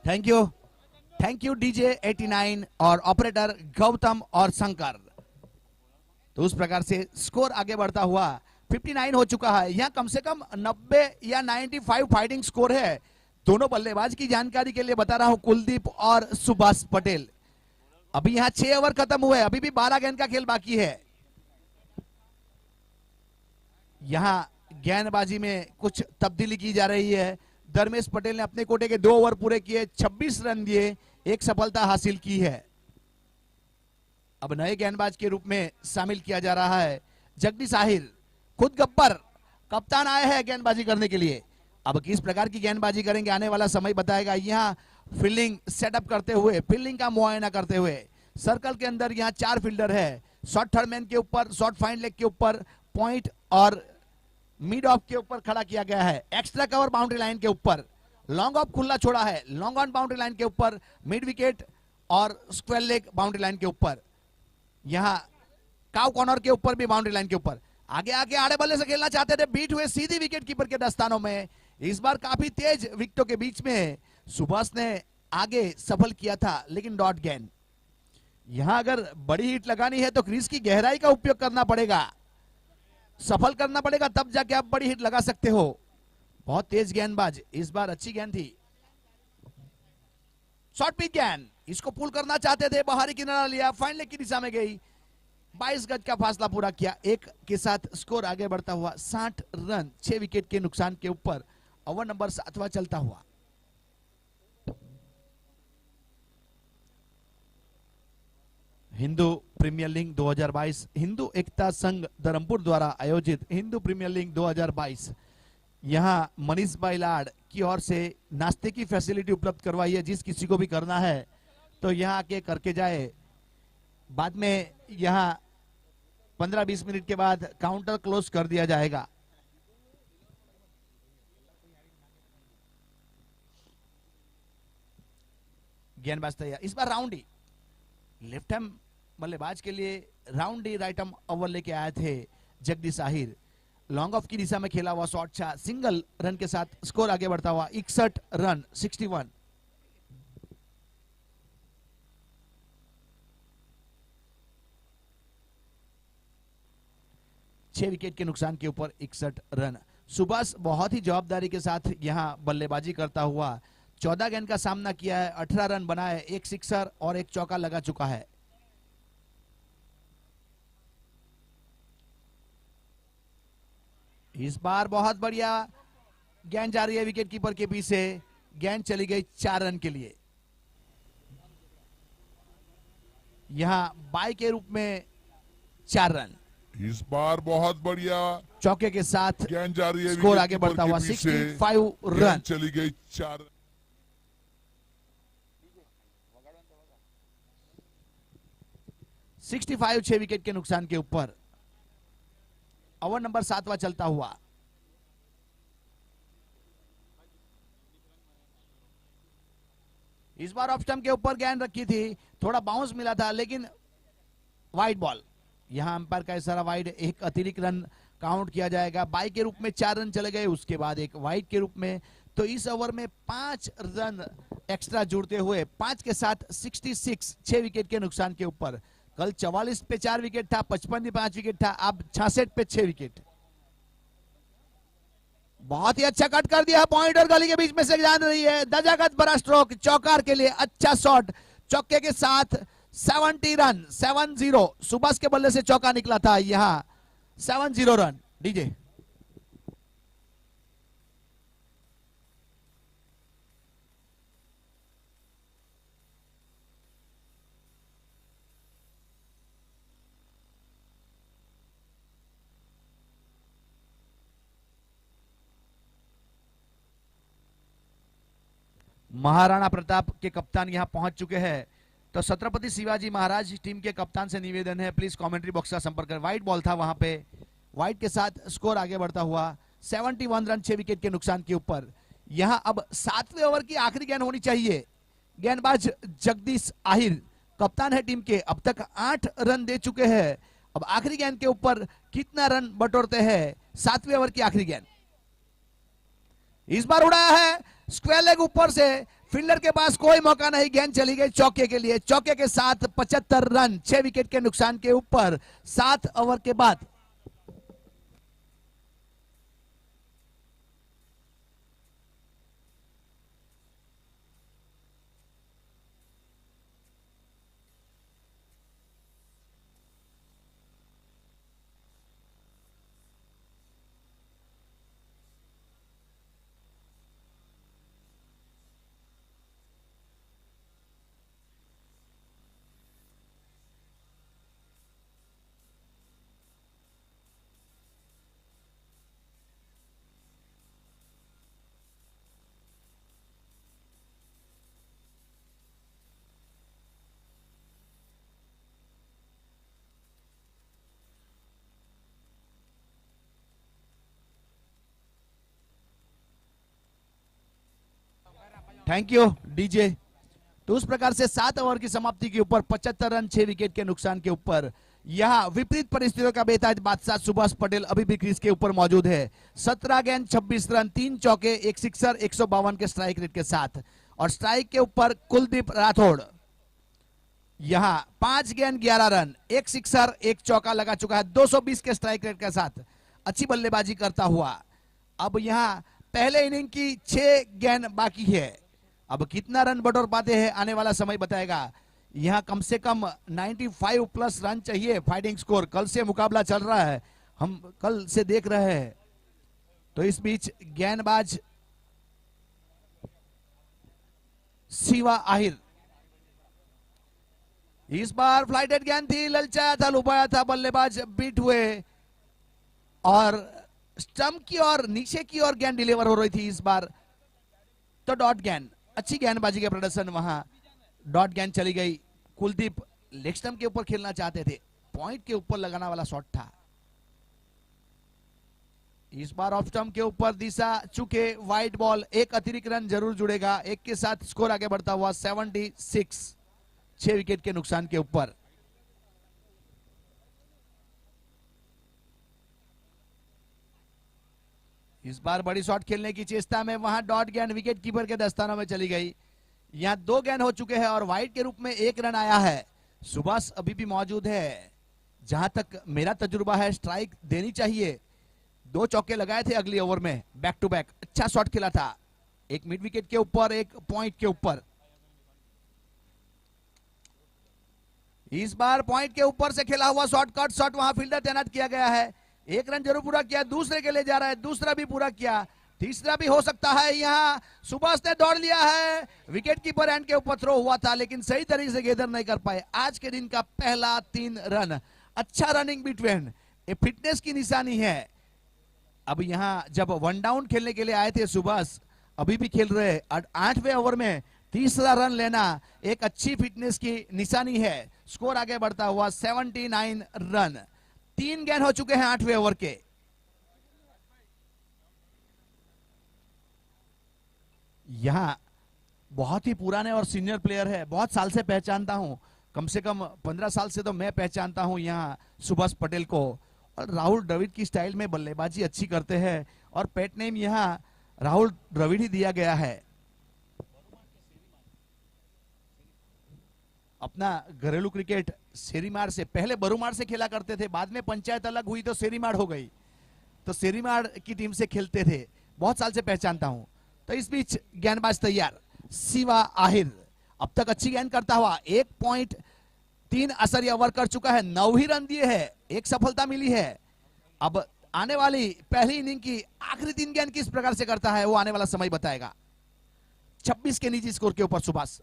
थैंक यू डीजे 89 और ऑपरेटर गौतम और शंकर। तो उस प्रकार से स्कोर आगे बढ़ता हुआ 59 हो चुका है। यहां कम से कम 90 या 95 फाइटिंग स्कोर है। दोनों बल्लेबाज की जानकारी के लिए बता रहा हूं, कुलदीप और सुभाष पटेल। अभी यहां 6 ओवर खत्म हुए, अभी भी 12 गेंद का खेल बाकी है। यहां गेंदबाजी में कुछ तब्दीली की जा रही है। धर्मेश पटेल ने अपने कोटे के 2 ओवर पूरे किए, 26 रन दिए, एक सफलता हासिल की है। अब नए गेंदबाज के रूप में शामिल किया जा रहा है जगदीश आहिर, खुद गब्बर कप्तान आए हैं गेंदबाजी करने के लिए। अब किस प्रकार की गेंदबाजी करेंगे आने वाला समय बताएगा। यहां फील्डिंग सेटअप करते हुए, फील्डिंग का मुआयना करते हुए, सर्कल के अंदर यहां 4 फील्डर है, शॉर्ट थर्ड मैन के ऊपर, शॉर्ट फाइन लेग के ऊपर, पॉइंट और मिड ऑफ के ऊपर खड़ा किया गया है, एक्स्ट्रा कवर बाउंड्री लाइन के ऊपर, लॉन्ग ऑफ खुला छोड़ा है, लॉन्ग ऑन बाउंड्री लाइन के ऊपर, मिड विकेट और स्क्वायर लेग बाउंड्री लाइन के ऊपर, यहां काउ कॉर्नर के ऊपर भी बाउंड्री लाइन के ऊपर। आगे आगे आड़े बल्ले से खेलना चाहते थे, बीट हुए सीधी विकेट कीपर के दस्तानों में। इस बार काफी तेज विकेटों के बीच में सुभाष ने आगे सफल किया था, लेकिन डॉट गेंद। यहां अगर बड़ी हिट लगानी है तो क्रीज की गहराई का उपयोग करना पड़ेगा, सफल करना पड़ेगा, तब जाके आप बड़ी हिट लगा सकते हो। बहुत तेज गेंदबाज, इस बार अच्छी गेंद थी, शॉर्ट पिच गेंद, इसको पुल करना चाहते थे, बाहरी किनारा लिया, फाइन लेग की दिशा में गई, 22 गज का फासला पूरा किया। एक के साथ स्कोर आगे बढ़ता हुआ 60 रन 6 विकेट के नुकसान के ऊपर ओवर नंबर 7वां चलता हुआ। हिंदू प्रीमियर लीग 2022, हिंदू एकता संघ धर्मपुर द्वारा आयोजित हिंदू प्रीमियर लीग 2022, यहां मनीष बाइलाड की ओर से नाश्ते की फैसिलिटी उपलब्ध करवाई है। जिस किसी को भी करना है तो यहां आके करके जाए। बाद में यहां 15-20 मिनट के बाद काउंटर क्लोज कर दिया जाएगा। गेंदबाज तैयार, इस बार राउंडी, लेफ्ट हैंड बल्लेबाज के लिए राउंडी राइट आर्म ओवर लेके आए थे जगदीश आहिर। लॉन्ग ऑफ की दिशा में खेला हुआ शॉट छा, सिंगल रन के साथ स्कोर आगे बढ़ता हुआ 61 रन 61। छह विकेट के नुकसान के ऊपर 61 रन। सुभाष बहुत ही जवाबदारी के साथ यहां बल्लेबाजी करता हुआ 14 गेंद का सामना किया है, 18 रन बनाए, एक सिक्सर और एक चौका लगा चुका है। इस बार बहुत बढ़िया गेंद जा रही है विकेट कीपर के पीछे, गेंद चली गई 4 रन के लिए। यहां बाई के रूप में 4 रन। इस बार बहुत बढ़िया चौके के साथ गेंद जा रही है, स्कोर आगे बढ़ता हुआ 65 रन। चली गई 4। 65 6 विकेट के नुकसान के ऊपर ओवर नंबर 7वां चलता हुआ। इस बार ऑफ स्टंप के ऊपर गेंद रखी थी, थोड़ा बाउंस मिला था, लेकिन वाइड बॉल। यहां अंपायर का इशारा वाइड, एक अतिरिक्त रन काउंट किया जाएगा। बाई के रूप में 4 रन चले गए, उसके बाद एक वाइड के रूप में, तो इस ओवर में 5 रन एक्स्ट्रा जुड़ते हुए 5 के साथ 66 6 विकेट के नुकसान के ऊपर। कल 44 पे 4 विकेट था, 55 पे 5 विकेट था, अब 66 पे 6 विकेट। बहुत ही अच्छा कट कर दिया, पॉइंट और गली के बीच में से जान रही है, दजागत बड़ा स्ट्रोक, चौकार के लिए अच्छा शॉट, चौके के साथ 70 रन 70। सुभाष के बल्ले से चौका निकला था, यहां 70 रन। डीजे महाराणा प्रताप के कप्तान यहां पहुंच चुके हैं, तो छत्रपति शिवाजी महाराज टीम के कप्तान से निवेदन है, प्लीज कमेंट्री बॉक्स का संपर्क करें। वाइड बॉल था वहां पे, वाइड के साथ स्कोर आगे बढ़ता हुआ 71 रन 6 विकेट के नुकसान के ऊपर। यहां अब 7वें ओवर की आखिरी गेंद होनी चाहिए। गेंदबाज जगदीश आहिर कप्तान है टीम के, अब तक 8 रन दे चुके हैं। अब आखिरी गेंद के ऊपर कितना रन बटोरते हैं, 7वें ओवर की आखिरी गेंद। इस बार उड़ाया है स्क्वायर लेग ऊपर से, फील्डर के पास कोई मौका नहीं, गेंद चली गई चौके के लिए। चौके के साथ 75 रन 6 विकेट के नुकसान के ऊपर 7 ओवर के बाद। Thank you DJ. तो उस प्रकार से 7 ओवर की समाप्ति के ऊपर 75 रन 6 विकेट के नुकसान के ऊपर यहां विपरीत परिस्थितियों का बेताज बादशाह सुभाष पटेल अभी भी क्रीज के ऊपर मौजूद है। 17 गेंद 26 रन 3 चौके 1 सिक्सर 152 के स्ट्राइक रेट के साथ। और स्ट्राइक के ऊपर कुलदीप राठौड़ यहां 5 गेंद 11 रन 1 सिक्सर 1 चौका लगा चुका है 220 के स्ट्राइक रेट के साथ अच्छी बल्लेबाजी करता हुआ। अब यहां पहले इनिंग की 6 गेंद बाकी है। अब कितना रन बटोर पाते हैं आने वाला समय बताएगा। यहां कम से कम 95 प्लस रन चाहिए फाइटिंग स्कोर। कल से मुकाबला चल रहा है, हम कल से देख रहे हैं। तो इस बीच गेंदबाज शिवा आहिर इस बार फ्लाइटेड गेंद थी, ललचाया था लुभाया था, बल्लेबाज बीट हुए और स्टंप की और नीचे की ओर गेंद डिलीवर हो रही थी इस बार। तो डॉट गेंद, अच्छी गेंदबाजी का प्रदर्शन वहां डॉट गेंद चली गई। कुलदीप लेग स्टंप के ऊपर खेलना चाहते थे, पॉइंट के ऊपर लगाना वाला शॉट था। इस बार ऑफ स्टंप के ऊपर दिशा चुके वाइड बॉल, एक अतिरिक्त रन जरूर जुड़ेगा। एक के साथ स्कोर आगे बढ़ता हुआ 76 6 विकेट के नुकसान के ऊपर। इस बार बड़ी शॉट खेलने की चेष्टा में वहां डॉट गेंद विकेट कीपर के दस्तानों में चली गई। यहां 2 गेंद हो चुके हैं और वाइड के रूप में 1 रन आया है। सुभाष अभी भी मौजूद है। जहां तक मेरा तजुर्बा है स्ट्राइक देनी चाहिए। 2 चौके लगाए थे अगली ओवर में बैक टू बैक, अच्छा शॉट खेला था। एक मिड विकेट के ऊपर, एक पॉइंट के ऊपर। इस बार पॉइंट के ऊपर से खेला हुआ शॉट, कट शॉट, वहां फील्डर तैनात किया गया है। 1 रन जरूर पूरा किया, दूसरे के लिए जा रहा है, दूसरा भी पूरा किया, तीसरा भी हो सकता है। यहां सुभाष ने दौड़ लिया है, विकेट कीपर एंड के ऊपर थ्रो हुआ था लेकिन सही तरीके से गेदर नहीं कर पाए। आज के दिन का पहला 3 रन, अच्छा रनिंग बिटवीन, ये फिटनेस की निशानी है। अब यहां जब 1 डाउन खेलने के लिए आए थे सुभाष, अभी भी खेल रहे 8वें ओवर में तीसरा रन लेना एक अच्छी फिटनेस की निशानी है। स्कोर आगे बढ़ता हुआ 79 रन। 3 गेंद हो चुके हैं 8वें ओवर के। यहां बहुत ही पुराने और सीनियर प्लेयर है, बहुत साल से पहचानता हूं, कम से कम 15 साल से तो मैं पहचानता हूं यहां सुभाष पटेल को। और राहुल द्रविड़ की स्टाइल में बल्लेबाजी अच्छी करते हैं और पेट नेम यहां राहुल द्रविड़ ही दिया गया है। अपना घरेलू क्रिकेट सेरीमार से, पहले बरूमार से खेला करते थे, बाद में पंचायत अलग हुई तो सेरीमार हो गई, तो सेरीमार की टीम से खेलते थे, बहुत साल से पहचानता हूं। तो इस बीच गेंदबाज तैयार शिवा आहिर अब तक अच्छी गेंद करता हुआ 1.3 असरिया ओवर कर चुका है, 9 ही रन दिए हैं, 1 सफलता मिली है। अब आने वाली पहली इनिंग की आखिरी 3 गेंद किस प्रकार से करता है वो आने वाला समय बताएगा। 26 के निजी स्कोर के ऊपर सुभाष।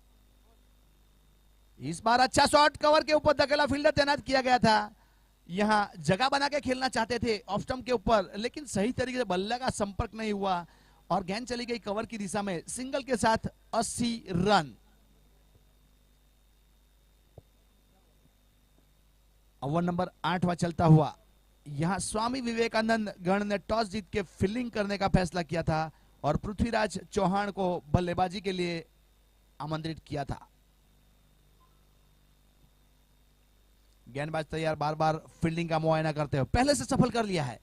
इस बार अच्छा शॉट, कवर के ऊपर धकेला, फील्डर तैनात किया गया था। यहां जगह बना के खेलना चाहते थे ऑफ स्टंप के ऊपर, लेकिन सही तरीके से बल्ले का संपर्क नहीं हुआ और गेंद चली गई कवर की दिशा में। सिंगल के साथ 80 रन। ओवर नंबर 8वां चलता हुआ। यहां स्वामी विवेकानंद गण ने टॉस जीत के फील्डिंग करने का फैसला किया था और पृथ्वीराज चौहान को बल्लेबाजी के लिए आमंत्रित किया था। गेंदबाज तैयार, बार बार फील्डिंग का मुआयना करते हुए पहले से सफल कर लिया है।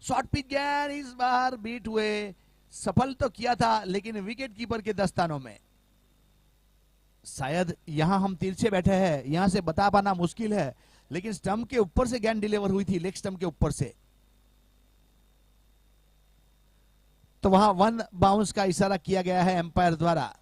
शॉर्ट पिच गेंद इस बार बीट हुए, सफल तो किया था लेकिन विकेट कीपर के दस्तानों में। शायद यहां हम तिरछे बैठे हैं, यहां से बता पाना मुश्किल है, लेकिन स्टंप के ऊपर से गेंद डिलीवर हुई थी, लेग स्टंप के ऊपर से। तो वहां 1 बाउंस का इशारा किया गया है एम्पायर द्वारा।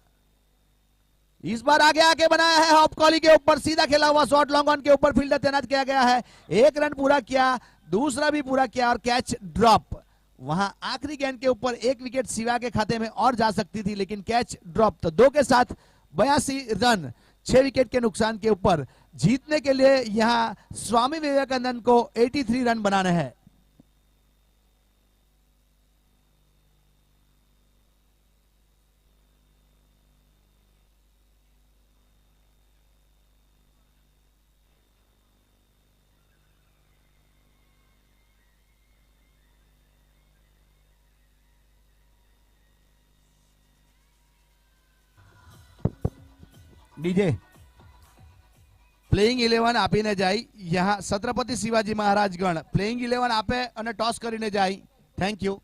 इस बार आगे आके बनाया है हॉप कॉली के ऊपर, सीधा खेला हुआ शॉट, लॉन्ग ऑन के ऊपर फील्डर तैनात किया गया है। 1 रन पूरा किया, दूसरा भी पूरा किया और कैच ड्रॉप। वहां आखिरी गेंद के ऊपर 1 विकेट शिवा के खाते में और जा सकती थी लेकिन कैच ड्रॉप। तो 2 के साथ 82 रन 6 विकेट के नुकसान के ऊपर जीतने के लिए यहां स्वामी विवेकानंद को 83 रन बनाने हैं। ડીજે પ્લેઇંગ 11 આપીને જાય. यहाँ छत्रपति शिवाजी महाराज गण प्लेइंग 11 આપે અને ટોસ કરીને જાય. Thank you.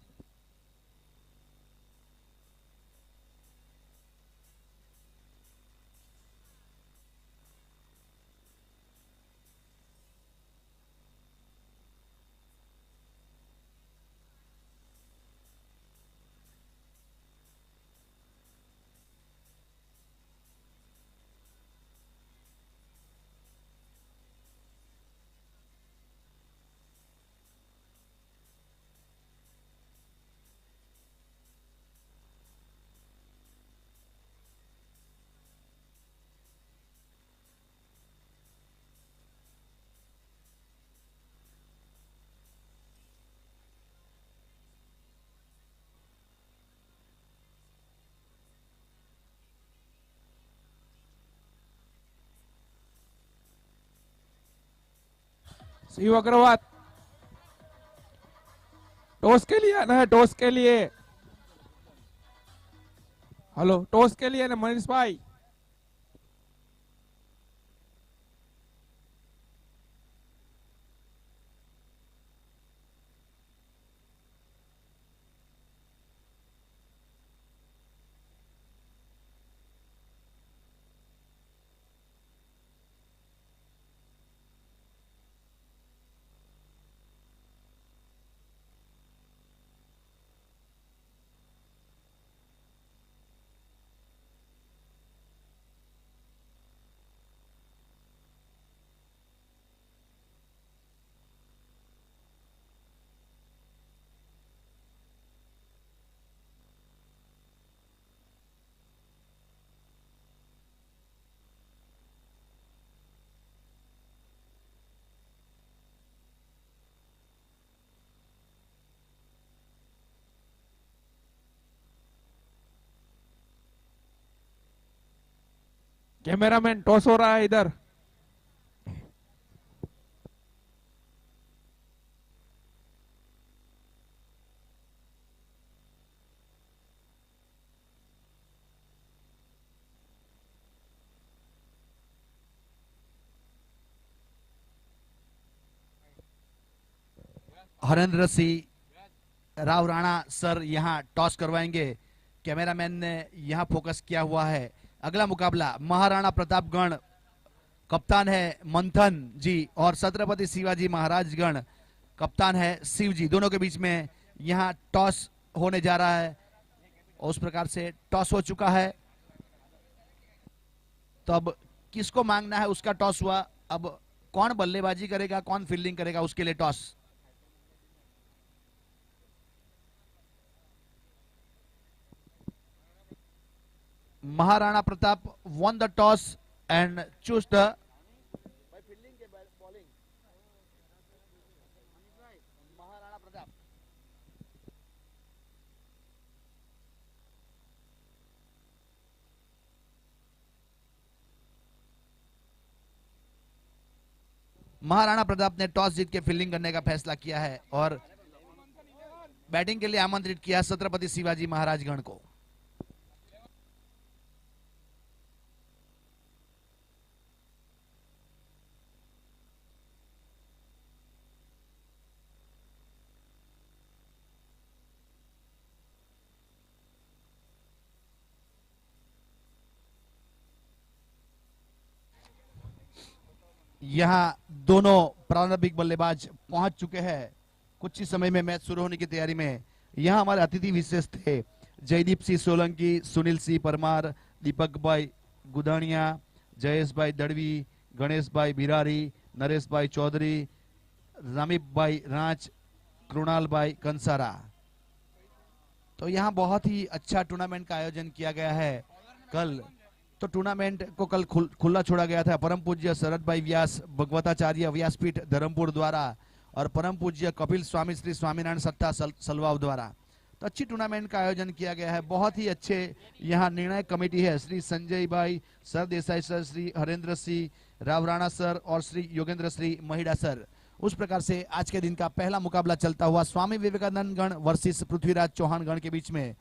Shiv Agarwal toss के लिए आना है, टॉस के लिए. हेलो, टॉस के लिए ना मनीष भाई. कैमरामैन टॉस हो रहा है इधर. हरेंद्र सिंह राव राणा सर यहाँ टॉस करवाएंगे. कैमरामैन ने यहाँ फोकस किया हुआ है. अगला मुकाबला महाराणा प्रतापगढ़ कप्तान है मंथन जी और छत्रपति शिवाजी महाराज गण कप्तान है शिव जी. दोनों के बीच में यहाँ टॉस होने जा रहा है. उस प्रकार से टॉस हो चुका है. तो अब किसको मांगना है उसका टॉस हुआ. अब कौन बल्लेबाजी करेगा, कौन फील्डिंग करेगा, उसके लिए toss. Maharana Pratap won the toss and chose the Maharana Pratap. Maharana Pratap ने टॉस जीत के फील्डिंग करने का फैसला किया है और बैटिंग के लिए आमंत्रित किया छत्रपति शिवाजी महाराज गण को. यहाँ दोनों प्रारंभिक बल्लेबाज पहुंच चुके हैं. कुछ ही समय में मैच शुरू होने की तैयारी में. यहाँ हमारे अतिथि विशेष थे जयदीप सिंह सोलंकी, सुनील सिंह परमार, दीपक भाई गुदानिया, जयेश भाई दड़वी, गणेश भाई बिरारी, नरेश भाई चौधरी, रामीप भाई रांच, कृणाल भाई कंसारा. तो यहाँ बहुत ही अच्छा टूर्नामेंट का आयोजन किया गया है. कल तो टूर्नामेंट को कल खुला छोड़ा गया था परम पूज्य शरद भाई व्यास भगवताचार्य व्यासपीठ धर्मपुर द्वारा और परम पूज्य कपिल स्वामी श्री स्वामीनारायण सत्ता सलवाव द्वारा. तो अच्छी टूर्नामेंट का आयोजन किया गया है. बहुत ही अच्छे यहाँ निर्णय कमेटी है. श्री संजय भाई sir Desai sir, Shri Harendra Singh Rao Rana sir और श्री योगेंद्र श्री महिड़ा सर. उस प्रकार से आज के दिन का पहला मुकाबला चलता हुआ स्वामी विवेकानंद गण वर्सेस पृथ्वीराज चौहान गण के बीच में.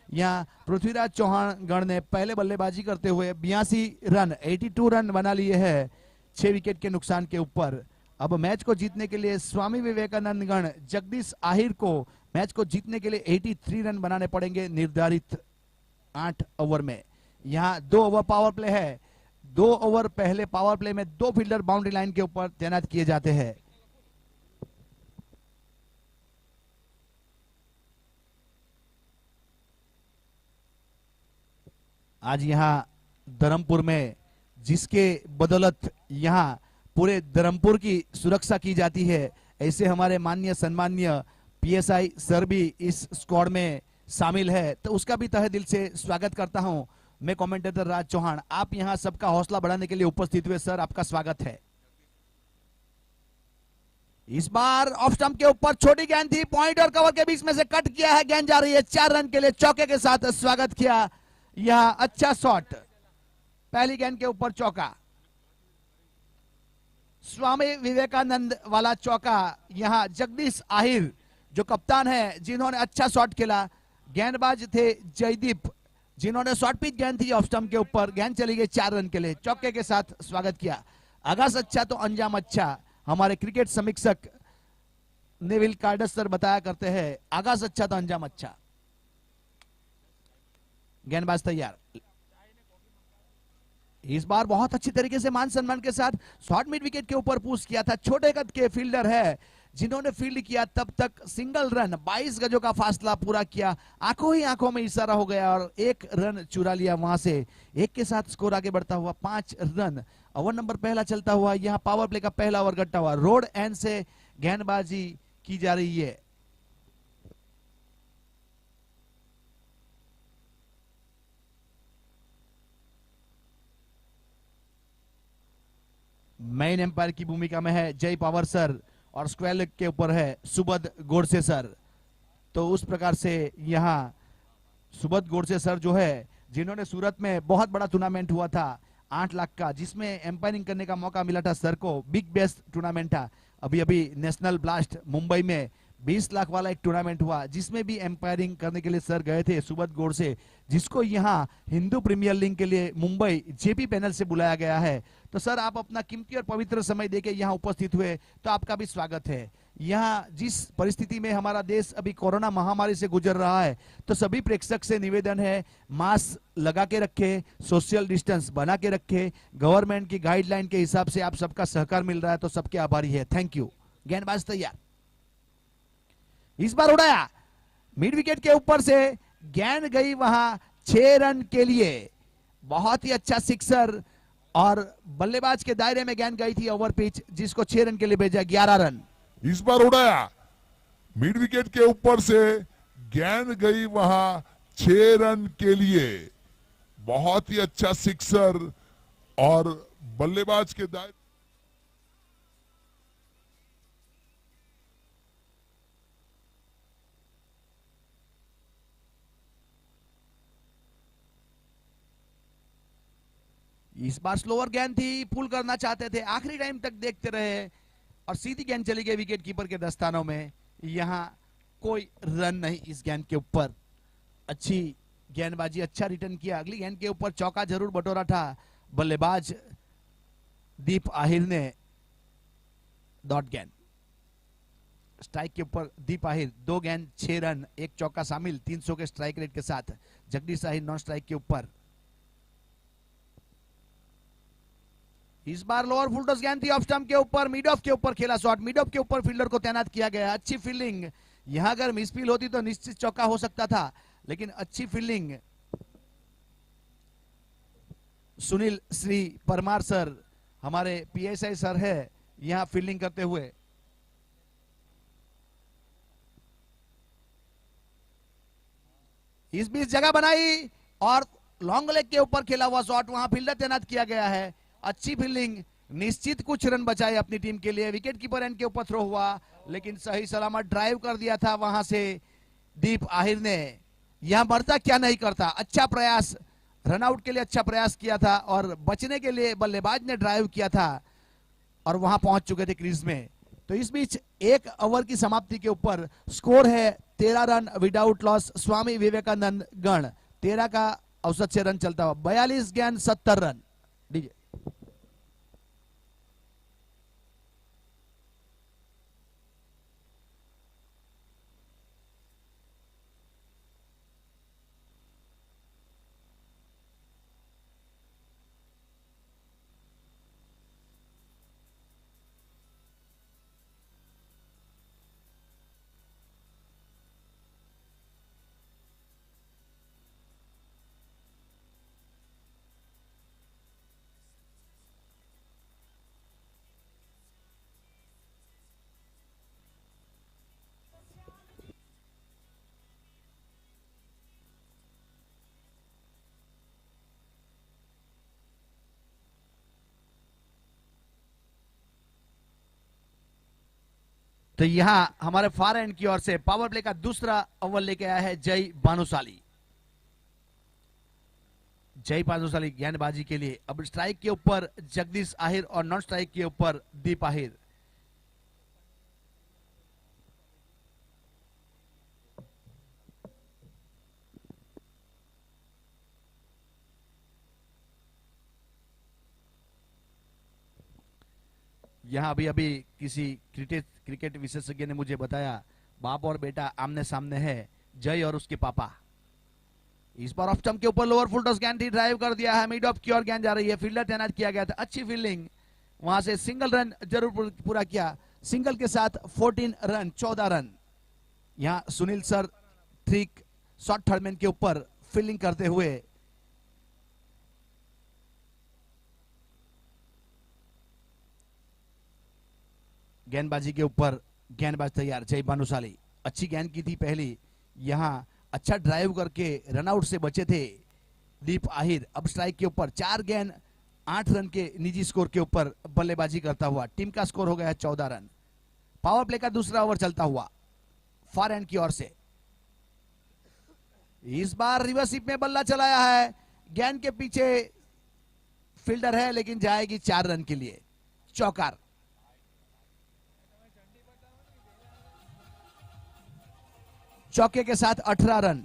यहाँ पृथ्वीराज चौहान गण ने पहले बल्लेबाजी करते हुए 82 रन 82 रन बना लिए हैं 6 विकेट के नुकसान के ऊपर। अब मैच को जीतने के लिए स्वामी विवेकानंद गण जगदीश आहिर को मैच को जीतने के लिए 83 रन बनाने पड़ेंगे निर्धारित 8 ओवर में। यहाँ 2 ओवर पावर प्ले है। 2 ओवर पहले पावर प्ले में 2 फील्डर बाउंड्री लाइन के ऊपर तैनात किए जाते हैं। आज यहाँ धर्मपुर में जिसके बदौलत यहाँ पूरे धर्मपुर की सुरक्षा की जाती है, ऐसे हमारे माननीय सम्माननीय पीएसआई सर भी इस स्क्वाड में शामिल है, तो उसका भी तहे दिल से स्वागत करता हूं मैं कमेंटेटर राज चौहान। आप यहां सबका हौसला बढ़ाने के लिए उपस्थित हुए सर, आपका स्वागत है। इस बार ऑफ स्टंप के ऊपर छोटी गेंद थी, पॉइंट और कवर के बीच में से कट किया है, गेंद जा रही है 4 रन के लिए, चौके के साथ स्वागत किया। यह अच्छा शॉट, पहली गेंद के ऊपर चौका, स्वामी विवेकानंद वाला चौका। यहां जगदीश आहिर जो कप्तान है जिन्होंने अच्छा शॉट खेला, गेंदबाज थे जयदीप जिन्होंने शॉर्ट पिच गेंद थी ऑफ स्टंप के ऊपर, गेंद चली गई 4 रन के लिए, चौके के साथ स्वागत किया। आगाज अच्छा तो अंजाम अच्छा, हमारे क्रिकेट समीक्षक नेविल कार्डस सर बताया करते हैं, आगाज अच्छा तो अंजाम अच्छा। गेंदबाज तैयार, इस बार बहुत अच्छी तरीके से मान सम्मान के साथ शॉर्ट मिड विकेट के ऊपर पुश किया था। छोटे कद के फील्डर है जिन्होंने फील्ड किया, तब तक सिंगल रन 22 गजों का फासला पूरा किया, आंखों ही आंखों में इशारा हो गया और 1 रन चुरा लिया। वहां से 1 के साथ स्कोर आगे बढ़ता हुआ 5 रन। ओवर नंबर पहला चलता हुआ, यहां पावर प्ले का पहला ओवर घटता हुआ, रोड एंड से गेंदबाजी की जा रही है। मेन एम्पायर की भूमिका में है जय पवार सर और स्क्वायर लेग के ऊपर है सुबोध गोडसे सर। तो उस प्रकार से यहाँ सुबोध गोडसे सर जो है जिन्होंने सूरत में बहुत बड़ा टूर्नामेंट हुआ था 8 लाख का, जिसमें एम्पायरिंग करने का मौका मिला था सर को, बिग बेस्ट टूर्नामेंट था। अभी अभी नेशनल ब्लास्ट मुंबई में 20 लाख वाला एक टूर्नामेंट हुआ जिसमें भी एम्पायरिंग करने के लिए सर गए थे सुबोध गोडसे, जिसको यहाँ हिंदू प्रीमियर लीग के लिए मुंबई जेपी पैनल से बुलाया गया है। तो सर आप अपना कीमती और पवित्र समय देके यहाँ उपस्थित हुए, तो आपका भी स्वागत है। यहाँ जिस परिस्थिति में हमारा देश अभी कोरोना महामारी से गुजर रहा है, तो सभी प्रेक्षक से निवेदन है मास्क लगा के रखे, सोशल डिस्टेंस बना के रखे, गवर्नमेंट की गाइडलाइन के हिसाब से आप सबका सहकार मिल रहा है, तो सबके आभारी है। Thank you. गेंदबाज तैयार, इस बार उड़ाया, मिड विकेट के ऊपर से गेंद गई वहां 6 रन के लिए, बहुत ही अच्छा सिक्सर, और बल्लेबाज के दायरे में गेंद गई थी ओवर पिच, जिसको 6 रन के लिए भेजा, 11 रन। इस बार उड़ाया, मिड विकेट के ऊपर से गेंद गई वहां 6 रन के लिए, बहुत ही अच्छा सिक्सर, और बल्लेबाज के दायरे इस बार स्लोअर गेंद थी, पुल करना चाहते थे, आखिरी टाइम तक देखते रहे और सीधी गेंद चली गई विकेट कीपर के दस्तानों में। यहां कोई रन नहीं इस गेंद के ऊपर। अच्छी गेंदबाजी, अच्छा रिटर्न किया। अगली गेंद के ऊपर चौका जरूर बटोरा था बल्लेबाज दीप आहिर ने। डॉट गेंद, स्ट्राइक के ऊपर दीप आहिर, 2 गेंद 6 रन, 1 चौका शामिल, 300 के स्ट्राइक रेट के साथ। जगदीश आहिर नॉन स्ट्राइक के ऊपर। इस बार लोअर फुल टॉस गेंद थी ऑफ स्टंप के ऊपर, मिड ऑफ के ऊपर खेला शॉट, मिड ऑफ के ऊपर फील्डर को तैनात किया गया। अच्छी फील्डिंग, यहां अगर मिसफील होती तो निश्चित चौका हो सकता था, लेकिन अच्छी फील्डिंग। सुनील श्री परमार सर हमारे पीएसआई सर है, यहां फील्डिंग करते हुए। इस बीच जगह बनाई और लॉन्ग लेग के ऊपर खेला हुआ शॉट, वहां फील्डर तैनात किया गया है। अच्छी फील्डिंग, निश्चित कुछ रन बचाए अपनी टीम के लिए। विकेट कीपर एंड के ऊपर थ्रो हुआ, लेकिन सही सलामत ड्राइव कर दिया था वहां से दीप आहिर ने। यहां बढ़ता क्या नहीं करता, अच्छा प्रयास, रनआउट के लिए अच्छा प्रयास किया था, और बचने के लिए बल्लेबाज ने ड्राइव किया था और वहां पहुंच चुके थे क्रीज में। तो इस बीच एक ओवर की समाप्ति के ऊपर स्कोर है 13 run without loss. Swami Vivekananda गण 13 का औसत से रन चलता हुआ, 42 गेंद 70 रन। डीजे तो यहां हमारे फार एंड की ओर से पावर प्ले का दूसरा ओवर लेके आया है जय भानुशाली। जय भानुशाली गेंदबाजी के लिए अब स्ट्राइक के ऊपर जगदीश आहिर और नॉन स्ट्राइक के ऊपर दीप आहिर। यहां अभी अभी किसी क्रिकेट विशेषज्ञ ने मुझे बताया बाप और बेटा आमने सामने है, जय और उसके पापा। इस बार ऑफ स्टंप के ऊपर लोअर फुल टॉस गेंद ही ड्राइव कर दिया है, मिड ऑफ की ओर गेंद जा रही है, फील्डर तैनात किया गया था, अच्छी फील्डिंग, वहां से सिंगल रन जरूर पूरा किया, सिंगल के साथ 14 रन 14 रन। यहां सुनील सर ठीक शॉर्ट थर्डमैन के ऊपर फील्डिंग करते हुए गेंदबाजी के ऊपर गेंदबाज तैयार। जय भानुशाली अच्छी गेंद की थी पहली, यहां अच्छा ड्राइव करके रनआउट से बचे थे दीप आहिर। अब स्ट्राइक के ऊपर 4 गेंद 8 रन के निजी स्कोर के ऊपर बल्लेबाजी करता हुआ टीम का स्कोर हो गया है 14 रन। पावर प्ले का दूसरा ओवर चलता हुआ फार एंड की ओर से, इस बार रिवर्सिप में बल्ला चलाया है, गेंद के पीछे फील्डर है लेकिन जाएगी 4 रन के लिए, चौकार। चौके के साथ 18 रन।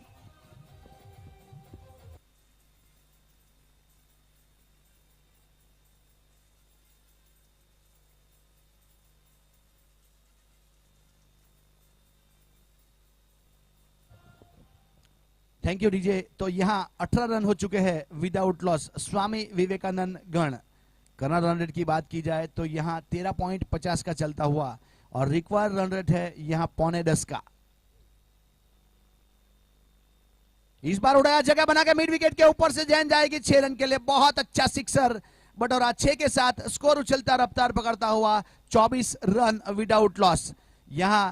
Thank you DJ. तो यहां 18 रन हो चुके हैं विदाउट लॉस स्वामी विवेकानंद गण। करना रन रेट की बात की जाए तो यहां 13.50 का चलता हुआ और रिक्वायर्ड रन रेट है यहां 9.25 का। इस बार उड़ाया, जगह बना के मिड विकेट के ऊपर से जैन जाएगी 6 रन के लिए, बहुत अच्छा सिक्सर बटोरा 6 के साथ, स्कोर उछलता रफ्तार पकड़ता हुआ 24 रन विदाउट लॉस। यहां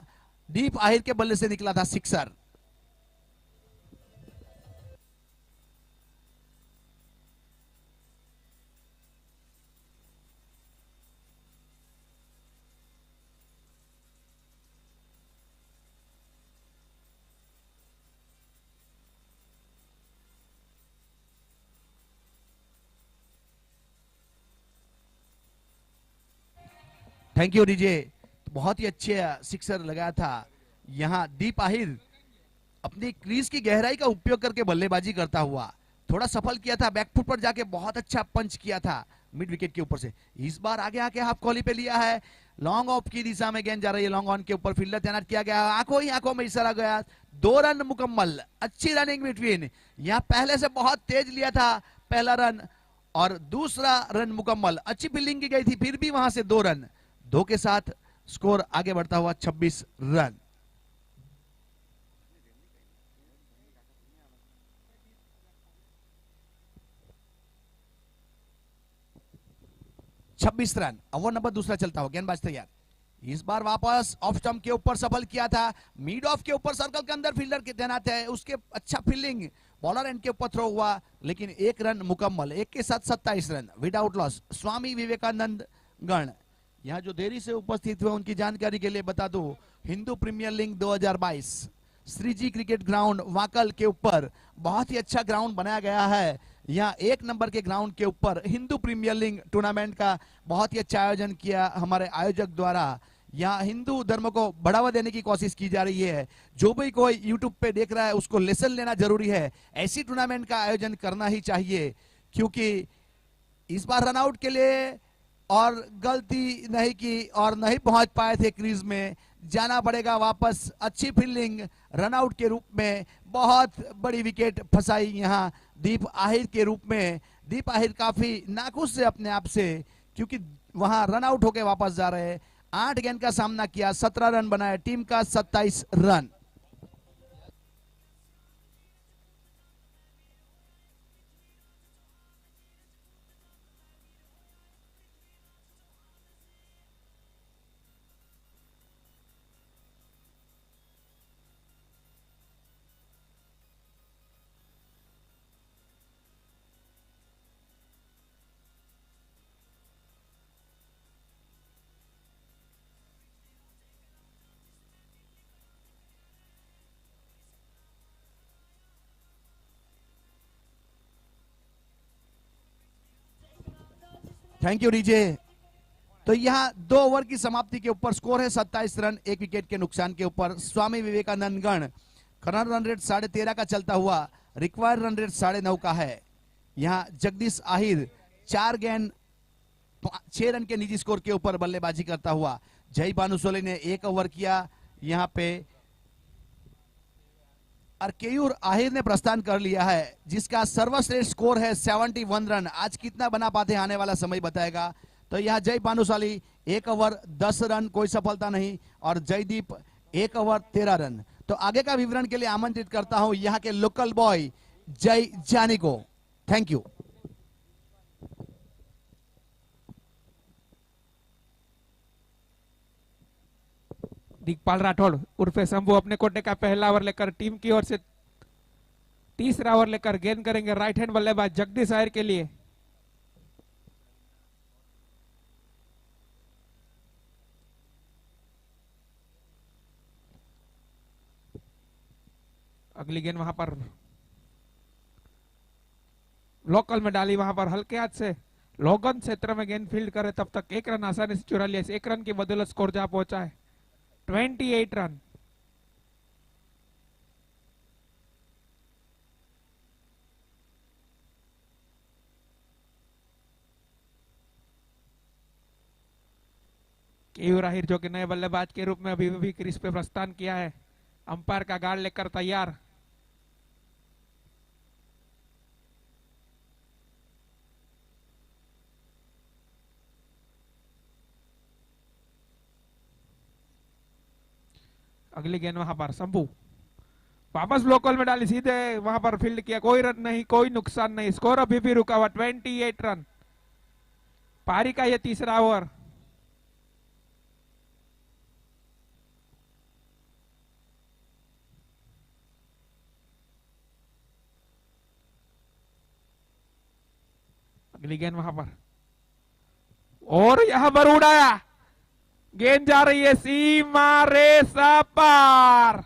दीप आहिर के बल्ले से निकला था सिक्सर। थैंक यू डीजे, बहुत ही अच्छे सिक्सर लगाया था। यहां दीप आहिर अपनी क्रीज की गहराई का उपयोग करके बल्लेबाजी करता हुआ थोड़ा सफल किया था, बैकफुट पर जाके बहुत अच्छा पंच किया था मिड विकेट के ऊपर से। इस बार आगे आके हाफ कॉली पे लिया है, लॉन्ग ऑफ की दिशा में गेंद जा रही है, लॉन्ग ऑन के ऊपर फील्डर तैनात किया गया, आंखों ही आंखों में इशारा गया, 2 रन मुकम्मल। अच्छी रनिंग बिटवीन, यहां पहले से बहुत तेज लिया था पहला रन और दूसरा रन मुकम्मल, अच्छी फील्डिंग की गई थी, फिर भी वहां से 2 रन, 2 के साथ स्कोर आगे बढ़ता हुआ 26 रन। रन। ओवर नंबर दूसरा चलता हुआ, गेंदबाज तैयार। इस बार वापस ऑफ स्टंप के ऊपर सफल किया था, मिड ऑफ के ऊपर सर्कल के अंदर फील्डर के तैनात है, उसके अच्छा फील्डिंग, बॉलर एंड के ऊपर थ्रो हुआ लेकिन 1 रन मुकम्मल, 1 के साथ 27 run without loss. Swami Vivekananda गण यहां जो देरी से उपस्थित हुए उनकी जानकारी के लिए बता दूं, Hindu premier league 2022 Shreeji cricket ground Vakal के ऊपर बहुत ही अच्छा ग्राउंड बनाया गया है। यहाँ 1 नंबर के ग्राउंड के ऊपर हिंदू प्रीमियर लीग टूर्नामेंट का बहुत ही अच्छा आयोजन किया हमारे आयोजक द्वारा। यहाँ हिंदू धर्म को बढ़ावा देने की कोशिश की जा रही है। जो भी कोई यूट्यूब पे देख रहा है उसको लेसन लेना जरूरी है। ऐसी टूर्नामेंट का आयोजन करना ही चाहिए, क्योंकि इस बार रनआउट के लिए और गलती नहीं की और नहीं पहुंच पाए थे क्रीज में, जाना पड़ेगा वापस। अच्छी फील्डिंग रनआउट के रूप में, बहुत बड़ी विकेट फंसाई यहाँ दीप आहिर के रूप में। दीप आहिर काफी नाखुश से अपने आप से, क्योंकि वहां रनआउट होके वापस जा रहे हैं। 8 गेंद का सामना किया, 17 रन बनाए, टीम का 27 रन। Thank you DJ. तो यहाँ 2 ओवर की समाप्ति के ऊपर स्कोर है 27 रन, 1 विकेट के नुकसान के ऊपर। स्वामी विवेकानंद गण करंट रन रेट 13.5 का चलता हुआ, रिक्वायर्ड रन रेट 9.5 का है। यहाँ जगदीश आहिर 4 गेंद 6 रन के निजी स्कोर के ऊपर बल्लेबाजी करता हुआ। जय भानुशाली ने 1 ओवर किया। यहाँ पे और केयूर आहिर ने प्रस्थान कर लिया है, जिसका सर्वश्रेष्ठ स्कोर है 71 रन। आज कितना बना पाते हैं आने वाला समय बताएगा। तो यहाँ जय भानुशाली 1 ओवर 10 रन, कोई सफलता नहीं, और जयदीप 1 ओवर 13 रन। तो आगे का विवरण के लिए आमंत्रित करता हूं यहाँ के लोकल बॉय जय जानी को। Thank you. दिग्पाल राठौड़ उर्फे शंभू अपने कोटे का पहला ओवर लेकर टीम की ओर से तीसरा ओवर लेकर गेंद करेंगे राइट हैंड बल्लेबाज जगदीश आहिर के लिए। अगली गेंद वहां पर लोकल में डाली, वहां पर हल्के हाथ से लोगन क्षेत्र में गेंद फील्ड करे, तब तक 1 रन आसानी से चुरा लिया। 1 रन की बदौलत स्कोर जहां पहुंचा है 28 रन। केयूर आहिर जो कि नए बल्लेबाज के रूप में अभी भी क्रीज पे प्रस्थान किया है, अंपायर का गार्ड लेकर तैयार। अगली गेंद वहां पर शंभू वापस लोकल में डाली, सीधे वहां पर फील्ड किया, कोई रन नहीं, कोई नुकसान नहीं, स्कोर अभी भी रुका हुआ 28 रन। पारी का ये तीसरा ओवर। अगली गेंद वहां पर और यहां पर उड़ाया, गेंद जा रही है सीमा रेसा पार।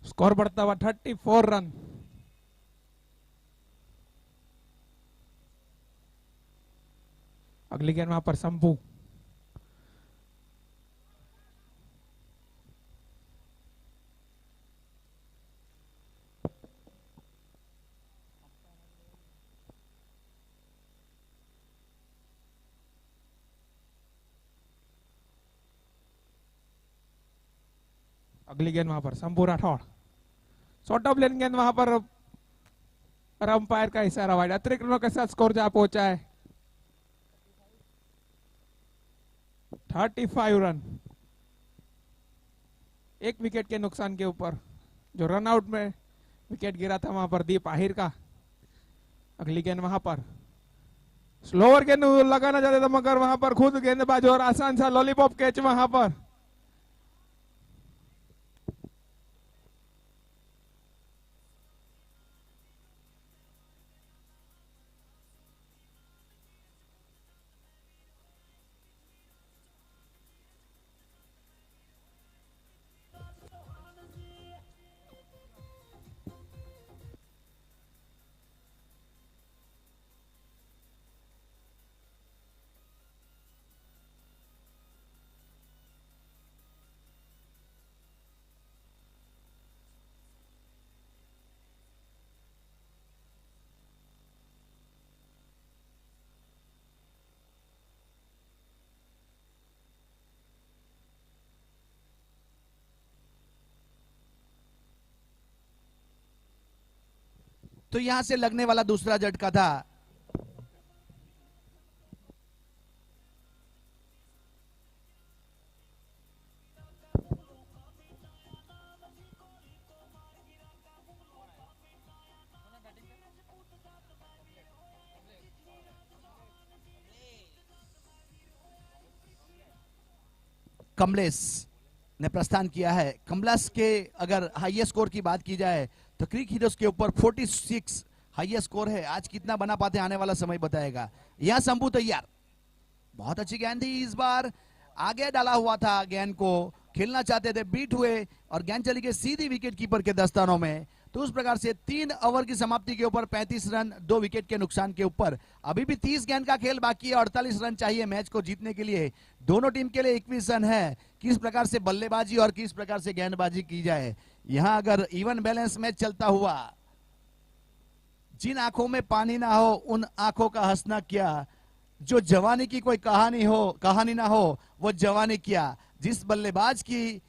स्कोर बढ़ता हुआ 34 रन। अगली गेंद वहां पर शंभू, अगली गेंद वहां पर शंभू राठौड़, शॉर्ट ऑफ लेन गेंद वहां पर अंपायर का इशारा वाइड, अतिरिक्त रनों के साथ स्कोर जहां पहुंचा है 35 रन, एक विकेट के नुकसान के ऊपर। जो रन आउट में विकेट गिरा था वहां पर दीप आहिर का। अगली गेंद वहां पर स्लोअर गेंद लगाना चाहते थे मगर वहां पर खुद गेंदबाज और आसान सा लॉलीपॉप कैच वहां पर। तो यहां से लगने वाला दूसरा झटका था। कमलेश ने प्रस्थान किया है। कमलेश के अगर हाईएस्ट स्कोर की बात की जाए तो क्रिक हीरोज के ऊपर 46 हाईएस्ट स्कोर है। आज कितना बना पाते आने वाला समय बताएगा। यहां शंभू तैयार, बहुत अच्छी गेंद थी, इस बार आगे डाला हुआ था, गेंद को खेलना चाहते थे, बीट हुए और गेंद चली गई सीधी विकेट कीपर के दस्तानों में। तो उस प्रकार से 3 ओवर की समाप्ति के ऊपर 35 रन 2 विकेट के नुकसान के ऊपर। अभी भी 30 गेंद का खेल बाकी है, 48 रन चाहिए मैच को जीतने के लिए। दोनों टीम के लिए 21 रन है। किस प्रकार से बल्लेबाजी और किस प्रकार से गेंदबाजी की जाए। यहां अगर इवन बैलेंस मैच चलता हुआ, जिन आंखों में पानी ना हो उन आंखों का हंसना क्या, जो जवानी की कोई कहानी ना हो वो जवानी क्या। जिस बल्लेबाज की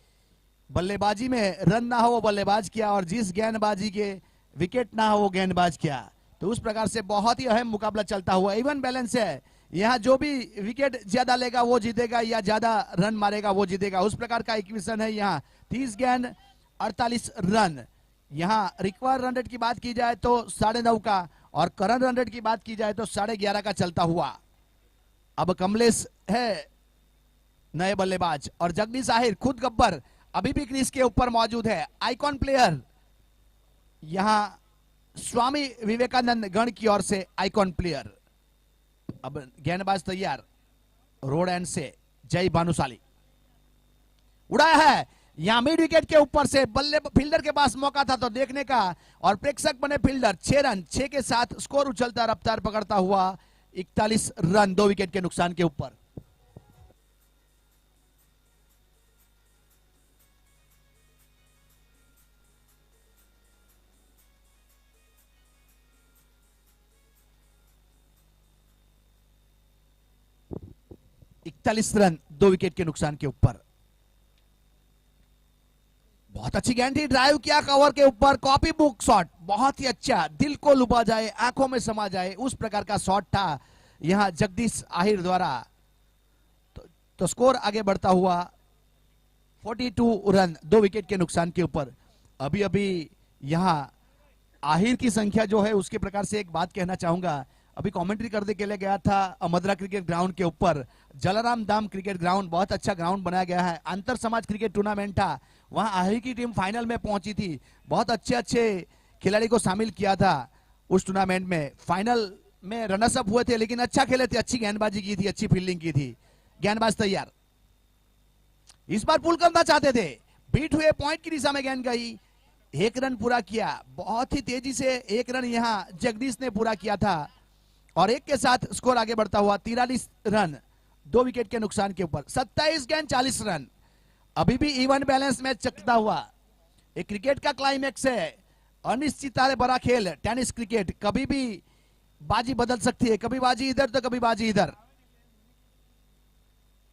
बल्लेबाजी में रन ना हो वो बल्लेबाज किया, और जिस गेंदबाजी के विकेट ना हो वो गेंदबाज किया। तो उस प्रकार से बहुत ही अहम मुकाबला चलता हुआ, इवन बैलेंस है। यहां जो भी विकेट ज्यादा लेगा वो जीतेगा या ज्यादा रन मारेगा वो जीतेगा, उस प्रकार का इक्वेशन है। यहाँ 30 गेंद 48 रन। यहां रिक्वायर रन रेट की बात की जाए तो 9.5 का, और करंट रन रेट की बात की जाए तो 11.5 का चलता हुआ। अब कमलेश है नए बल्लेबाज, और जगदीश आहिर खुद गब्बर अभी भी क्रीज के ऊपर मौजूद है, आइकॉन प्लेयर। यहां स्वामी विवेकानंद गण की ओर से आइकॉन प्लेयर। अब गेंदबाज तैयार, रोड एंड से जय भानुशाली उड़ाया है। यहां मिड विकेट के ऊपर से बल्ले फील्डर के पास मौका था तो देखने का, और प्रेक्षक बने फील्डर। 6 रन 6 के साथ स्कोर उछलता रफ्तार पकड़ता हुआ 41 रन 2 विकेट के नुकसान के ऊपर। रन 2 विकेट के नुकसान के ऊपर। बहुत अच्छी गेंद थी, ड्राइव किया कवर के ऊपर, कॉपी बुक शॉट, बहुत ही अच्छा, दिल को लुभा जाए, आंखों में समा जाए, उस प्रकार का शॉट था यहां जगदीश आहिर द्वारा। तो स्कोर आगे बढ़ता हुआ 42 रन 2 विकेट के नुकसान के ऊपर। अभी अभी यहां आहिर की संख्या जो है उसके प्रकार से एक बात कहना चाहूंगा। अभी कमेंट्री करने के लिए गया था मदरा क्रिकेट ग्राउंड के ऊपर, जलाराम धाम क्रिकेट ग्राउंड, बहुत अच्छा ग्राउंड बनाया गया है। अंतर समाज क्रिकेट टूर्नामेंट था, वहां आहिर की टीम फाइनल में पहुंची थी। बहुत अच्छे अच्छे खिलाड़ी को शामिल किया था उस टूर्नामेंट में। फाइनल में रनर्स अप हुए थे, लेकिन अच्छा खेले थे, अच्छी गेंदबाजी की थी, अच्छी फील्डिंग की थी। गेंदबाज तैयार, इस बार पुल करना चाहते थे, बीट हुए, पॉइंट की दिशा में गेंद गई, 1 रन पूरा किया। बहुत ही तेजी से 1 रन यहां जगदीश ने पूरा किया था, और 1 के साथ स्कोर आगे बढ़ता हुआ 43 रन 2 विकेट के नुकसान के ऊपर। 27 गेंद 40 रन। अभी भी इवन बैलेंस मैच चलता हुआ। एक क्रिकेट का क्लाइमैक्स है, अनिश्चितता है बड़ा खेल टेनिस क्रिकेट, कभी भी बाजी बदल सकती है, कभी बाजी इधर तो कभी बाजी इधर।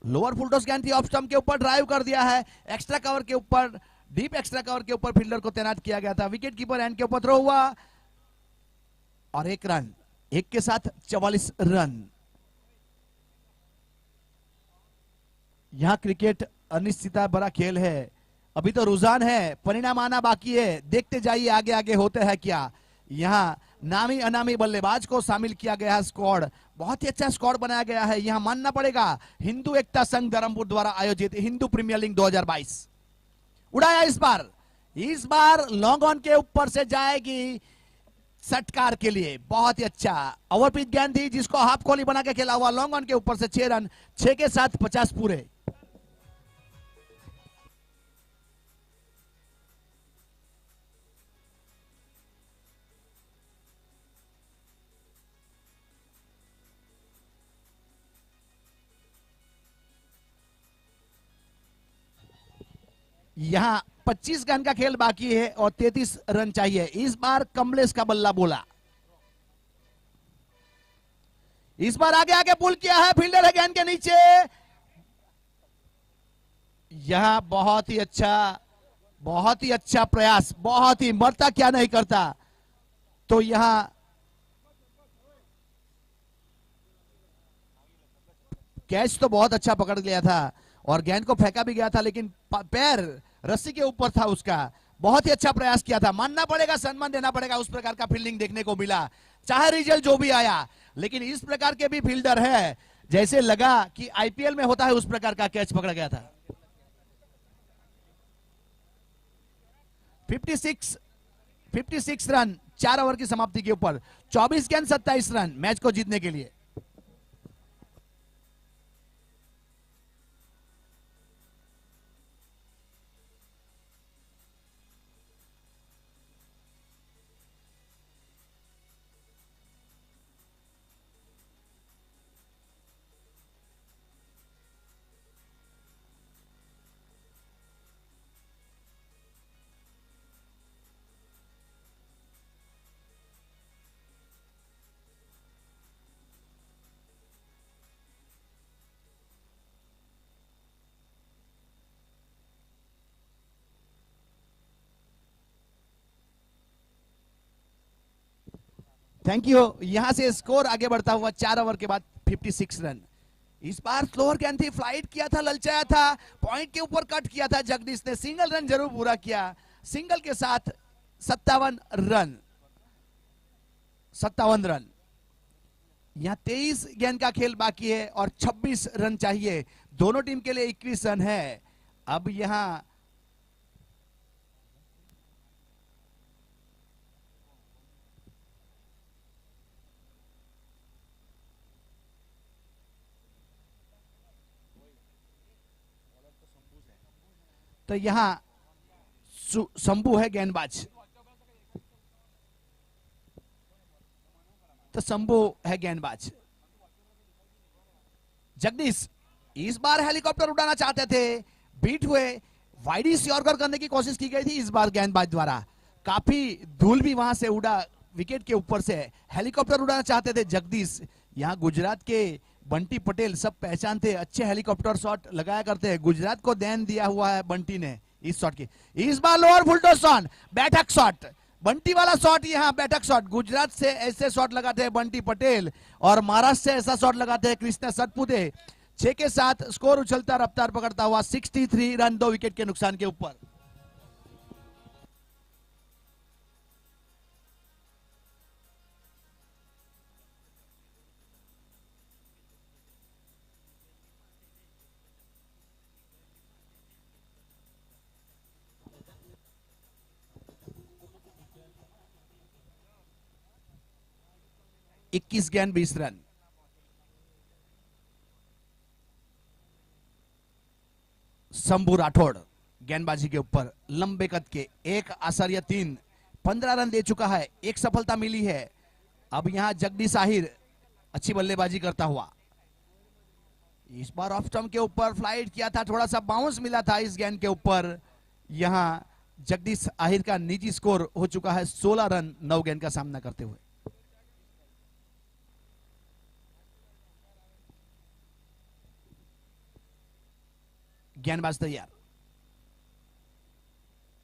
लोअर फुल टॉस गेंद थी, ऑफ स्टंप के ऊपर ड्राइव कर दिया है, एक्स्ट्रा कवर के ऊपर, डीप एक्स्ट्रा कवर के ऊपर फील्डर को तैनात किया गया था। विकेट कीपर हैंड के ऊपर थ्रो हुआ, और 1 रन, 1 के साथ 44 रन। यहाँ क्रिकेट अनिश्चितता भरा खेल है, अभी तो रुझान है, परिणाम आना बाकी है, देखते जाइए आगे आगे होते हैं क्या। यहाँ नामी अनामी बल्लेबाज को शामिल किया गया है स्क्वाड, बहुत ही अच्छा स्क्वाड बनाया गया है। यहाँ मानना पड़ेगा हिंदू एकता संघ धर्मपुर द्वारा आयोजित हिंदू प्रीमियर लीग 2022 उड़ाया इस बार लॉन्ग ऑन के ऊपर से जाएगी षटकार के लिए, बहुत ही अच्छा ओवरपिच गेंद थी जिसको हाफ कोहली बना के खेला हुआ, लॉन्ग ऑन के ऊपर से 6 रन, 6 के साथ 50 पूरे। यहां 25 रन का खेल बाकी है और 33 रन चाहिए। इस बार कमलेश का बल्ला बोला, इस बार आगे आगे पुल किया है, फील्डर है गेंद के नीचे। यहां बहुत ही अच्छा प्रयास, बहुत ही मरता क्या नहीं करता। तो यहां कैच तो बहुत अच्छा पकड़ लिया था और गेंद को फेंका भी गया था, लेकिन पैर रस्सी के ऊपर था उसका। बहुत ही अच्छा प्रयास किया था, मानना पड़ेगा, सम्मान देना पड़ेगा, उस प्रकार का फील्डिंग देखने को मिला, चाहे रिजल्ट जो भी आया। लेकिन इस प्रकार के भी फील्डर है, जैसे लगा कि आईपीएल में होता है उस प्रकार का कैच पकड़ा गया था। 56 रन 4 ओवर की समाप्ति के ऊपर, 24 गेंद 27 रन मैच को जीतने के लिए। Thank you. यहां से स्कोर आगे बढ़ता हुआ 4 ओवर के बाद 56 रन। इस बार स्लोअर गेंद थी, फ्लाइट किया था, ललचाया था, पॉइंट के ऊपर कट किया था जगदीश ने, सिंगल रन जरूर पूरा किया, सिंगल के साथ 57 रन। यहां 23 गेंद का खेल बाकी है और 26 रन चाहिए, दोनों टीम के लिए 21 रन है। अब यहां तो यहां शंभू है गेंदबाज, तो शंभू है गेंदबाज। जगदीश इस बार हेलीकॉप्टर उड़ाना चाहते थे, बीट हुए, वाइडी यॉर्कर करने की कोशिश की गई थी इस बार गेंदबाज द्वारा, काफी धूल भी वहां से उड़ा विकेट के ऊपर से, हेलीकॉप्टर उड़ाना चाहते थे जगदीश। यहां गुजरात के बंटी पटेल सब पहचानते, अच्छे हेलीकॉप्टर शॉट लगाया करते हैं, गुजरात को देन दिया हुआ है बंटी ने इस शॉट की। इस बार लोअर फुल टॉस ऑन, बैठक शॉट, बंटी वाला शॉट, यहां बैठक शॉट। गुजरात से ऐसे शॉट लगाते हैं बंटी पटेल और महाराष्ट्र से ऐसा शॉट लगाते हैं कृष्णा सतपुते। 6 के साथ स्कोर उछलता रफ्तार पकड़ता हुआ 63 रन 2 विकेट के नुकसान के ऊपर। इक्कीस गेंद 20 रन। शंभू राठौड़ गेंदबाजी के ऊपर, लंबे कद के, एक आचार्य 3, 15 रन दे चुका है, एक सफलता मिली है। अब यहां जगदीश आहिर अच्छी बल्लेबाजी करता हुआ, इस बार ऑफ स्टंप के ऊपर फ्लाइट किया था, थोड़ा सा बाउंस मिला था इस गेंद के ऊपर। यहां जगदीश आहिर का निजी स्कोर हो चुका है 16 रन 9 गेंद का सामना करते हुए। गेंदबाज तैयार,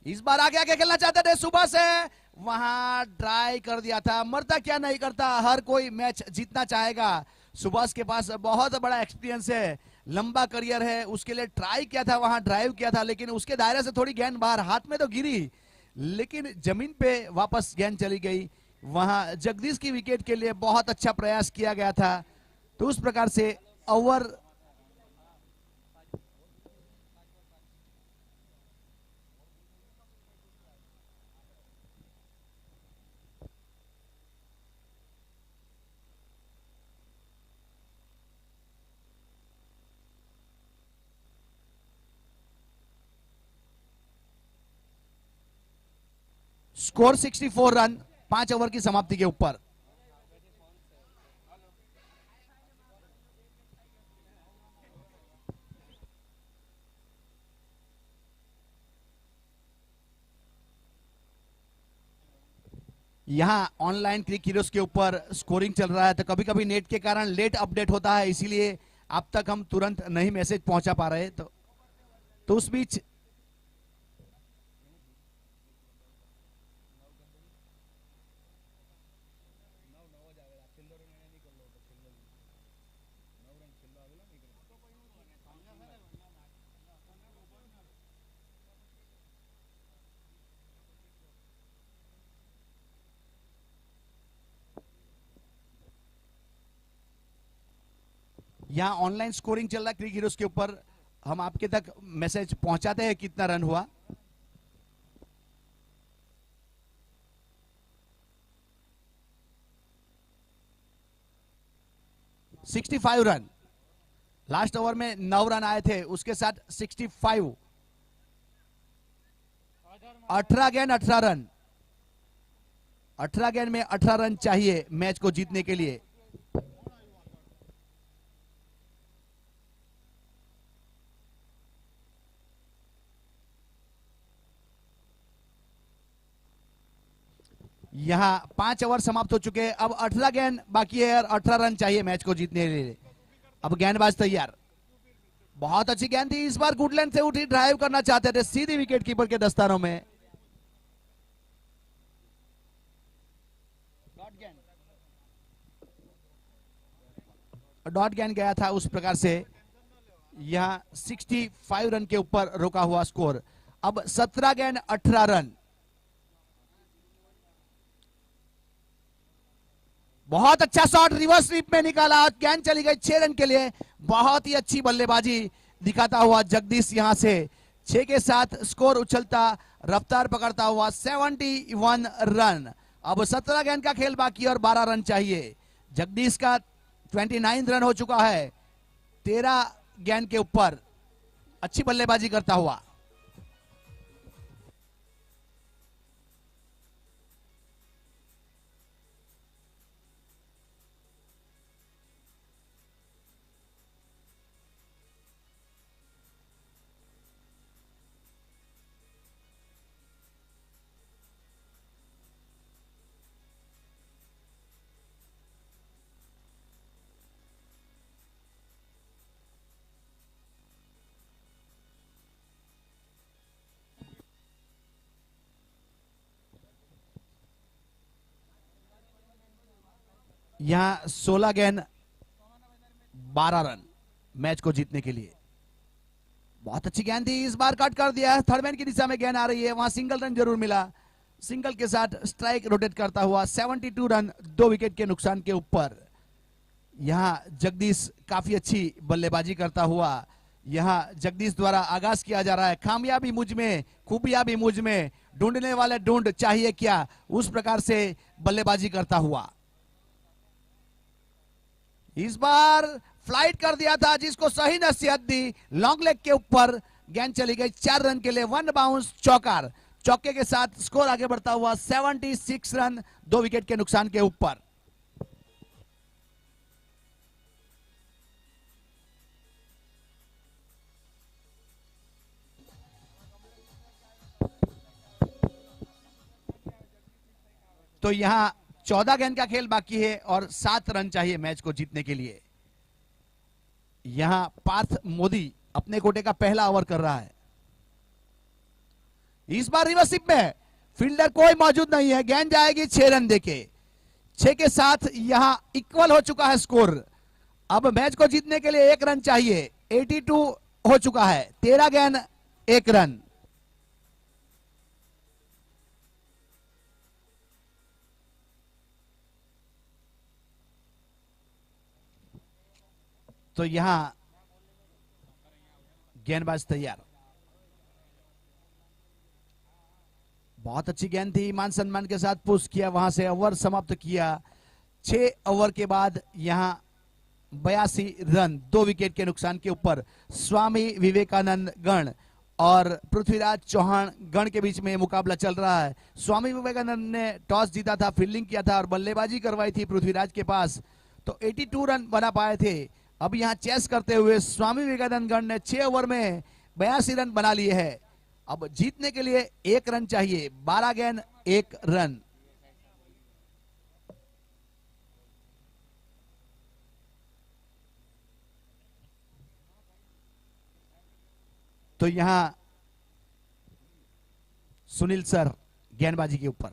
इस बार आगे आगे खेलना चाहते थे सुबह से, वहां ट्राई कर दिया था, मरता क्या नहीं करता, हर कोई मैच जीतना चाहेगा। सुभाष के पास बहुत बड़ा एक्सपीरियंस है, लंबा करियर है, उसके लिए ट्राई किया था, वहां ड्राइव किया था, लेकिन उसके दायरे से थोड़ी गेंद बाहर, हाथ में तो गिरी लेकिन जमीन पे वापस गेंद चली गई। वहां जगदीश की विकेट के लिए बहुत अच्छा प्रयास किया गया था। तो उस प्रकार से ओवर स्कोर 64 रन 5 ओवर की समाप्ति के ऊपर। यहां ऑनलाइन क्रिक हीरोज के ऊपर स्कोरिंग चल रहा है, तो कभी कभी नेट के कारण लेट अपडेट होता है, इसीलिए अब तक हम तुरंत नहीं मैसेज पहुंचा पा रहे। तो उस बीच यहाँ ऑनलाइन स्कोरिंग चल रहा है क्रिक हीरोज के ऊपर, हम आपके तक मैसेज पहुंचाते हैं कितना रन हुआ। $65 रन, लास्ट ओवर में 9 रन आए थे, उसके साथ 65, 18 गेंद 18 रन, 18 गेंद में 18 रन चाहिए मैच को जीतने के लिए। यहां 5 ओवर समाप्त हो चुके हैं, अब 18 गेंद बाकी है और 18 रन चाहिए मैच को जीतने के लिए। अब गेंदबाज तैयार, बहुत अच्छी गेंद थी, इस बार गुडलैंड से उठी, ड्राइव करना चाहते थे सीधी विकेट कीपर के दस्तानों में। डॉट गेंद गया था, उस प्रकार से यहां 65 रन के ऊपर रोका हुआ स्कोर। अब 17 गेंद 18 रन, बहुत अच्छा शॉट रिवर्स स्वीप में निकाला, गेंद चली गई 6 रन के लिए। बहुत ही अच्छी बल्लेबाजी दिखाता हुआ जगदीश यहां से 6 के साथ स्कोर उछलता, रफ्तार पकड़ता हुआ 71 रन। अब 17 गेंद का खेल बाकी और 12 रन चाहिए। जगदीश का 29 रन हो चुका है 13 गेंद के ऊपर, अच्छी बल्लेबाजी करता हुआ। यहां 16 गेंद 12 रन मैच को जीतने के लिए। बहुत अच्छी गेंद थी, इस बार कट कर दिया है, थर्ड मैन की दिशा में गेंद आ रही है, वहां सिंगल रन जरूर मिला, सिंगल के साथ स्ट्राइक रोटेट करता हुआ 72 रन 2 विकेट के नुकसान के ऊपर। यहां जगदीश काफी अच्छी बल्लेबाजी करता हुआ, यहां जगदीश द्वारा आगाज किया जा रहा है, कामयाबी मुझ में खूबियाबी मुझ में, ढूंढने वाले ढूंढ चाहिए क्या, उस प्रकार से बल्लेबाजी करता हुआ। इस बार फ्लाइट कर दिया था, जिसको सही नसीहत दी, लॉन्ग लेग के ऊपर गेंद चली गई 4 रन के लिए, 1 बाउंस चौकार, चौके के साथ स्कोर आगे बढ़ता हुआ 76 रन 2 विकेट के नुकसान के ऊपर। तो यहां 14 गेंद का खेल बाकी है और 7 रन चाहिए मैच को जीतने के लिए। यहां पार्थ मोदी अपने कोटे का पहला ओवर कर रहा है, इस बार रिवर्सिप में फील्डर कोई मौजूद नहीं है, गेंद जाएगी 6 रन देके, 6 के साथ यहां इक्वल हो चुका है स्कोर। अब मैच को जीतने के लिए 1 रन चाहिए, 82 हो चुका है, 13 गेंद 1 रन। तो यहां गेंदबाज तैयार। बहुत अच्छी गेंद थी, मान सम्मान के साथ पुश किया, वहां से ओवर समाप्त किया। 6 ओवर के बाद यहां 82 रन 2 विकेट के नुकसान के ऊपर स्वामी विवेकानंद गण और पृथ्वीराज चौहान गण के बीच में मुकाबला चल रहा है। स्वामी विवेकानंद ने टॉस जीता था, फील्डिंग किया था और बल्लेबाजी करवाई थी पृथ्वीराज के पास, तो 82 रन बना पाए थे। अब यहां चेस करते हुए स्वामी विवेकानंद गण ने 6 ओवर में 82 रन बना लिए हैं। अब जीतने के लिए 1 रन चाहिए, 12 गेंद 1 रन। तो यहां सुनील सर गेंदबाजी के ऊपर,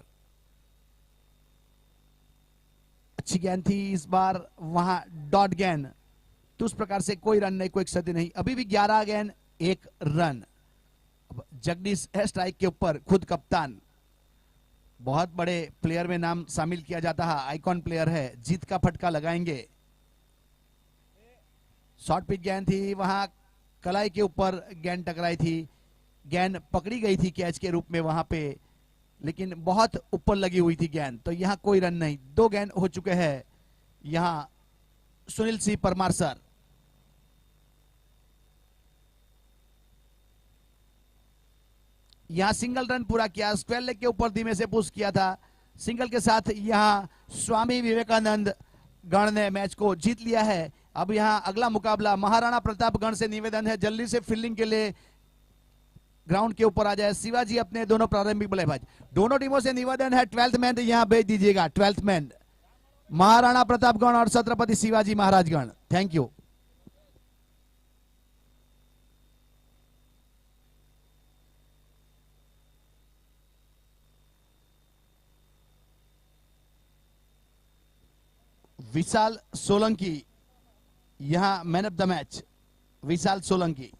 अच्छी गेंद थी इस बार, वहां डॉट गेंद, तो उस प्रकार से कोई रन नहीं, कोई क्षति नहीं। अभी भी 11 गेंद 1 रन। अब जगदीश है स्ट्राइक के ऊपर, खुद कप्तान, बहुत बड़े प्लेयर में नाम शामिल किया जाता है, आइकॉन प्लेयर है, जीत का फटका लगाएंगे। शॉर्ट पिच गेंद थी, वहां कलाई के ऊपर गेंद टकराई थी, गेंद पकड़ी गई थी कैच के रूप में वहां पे, लेकिन बहुत ऊपर लगी हुई थी गेंद, तो यहां कोई रन नहीं। 2 गेंद हो चुके हैं। यहां सुनील सिंह परमार सर, यहां सिंगल रन पूरा किया, स्क्वायर लेग के ऊपर धीमे से पुश किया था, सिंगल के साथ यहां स्वामी विवेकानंद गण ने मैच को जीत लिया है। अब यहां अगला मुकाबला महाराणा प्रताप गण से निवेदन है जल्दी से फील्डिंग के लिए ग्राउंड के ऊपर आ जाए। शिवाजी अपने दोनों प्रारंभिक बल्लेबाज, दोनों टीमों से निवेदन है 12th मैन यहां भेज दीजिएगा। 12th मैन महाराणा प्रताप गण और छत्रपति शिवाजी महाराज गण। Thank you. विशाल सोलंकी यहां man of the match, Vishal Solanki.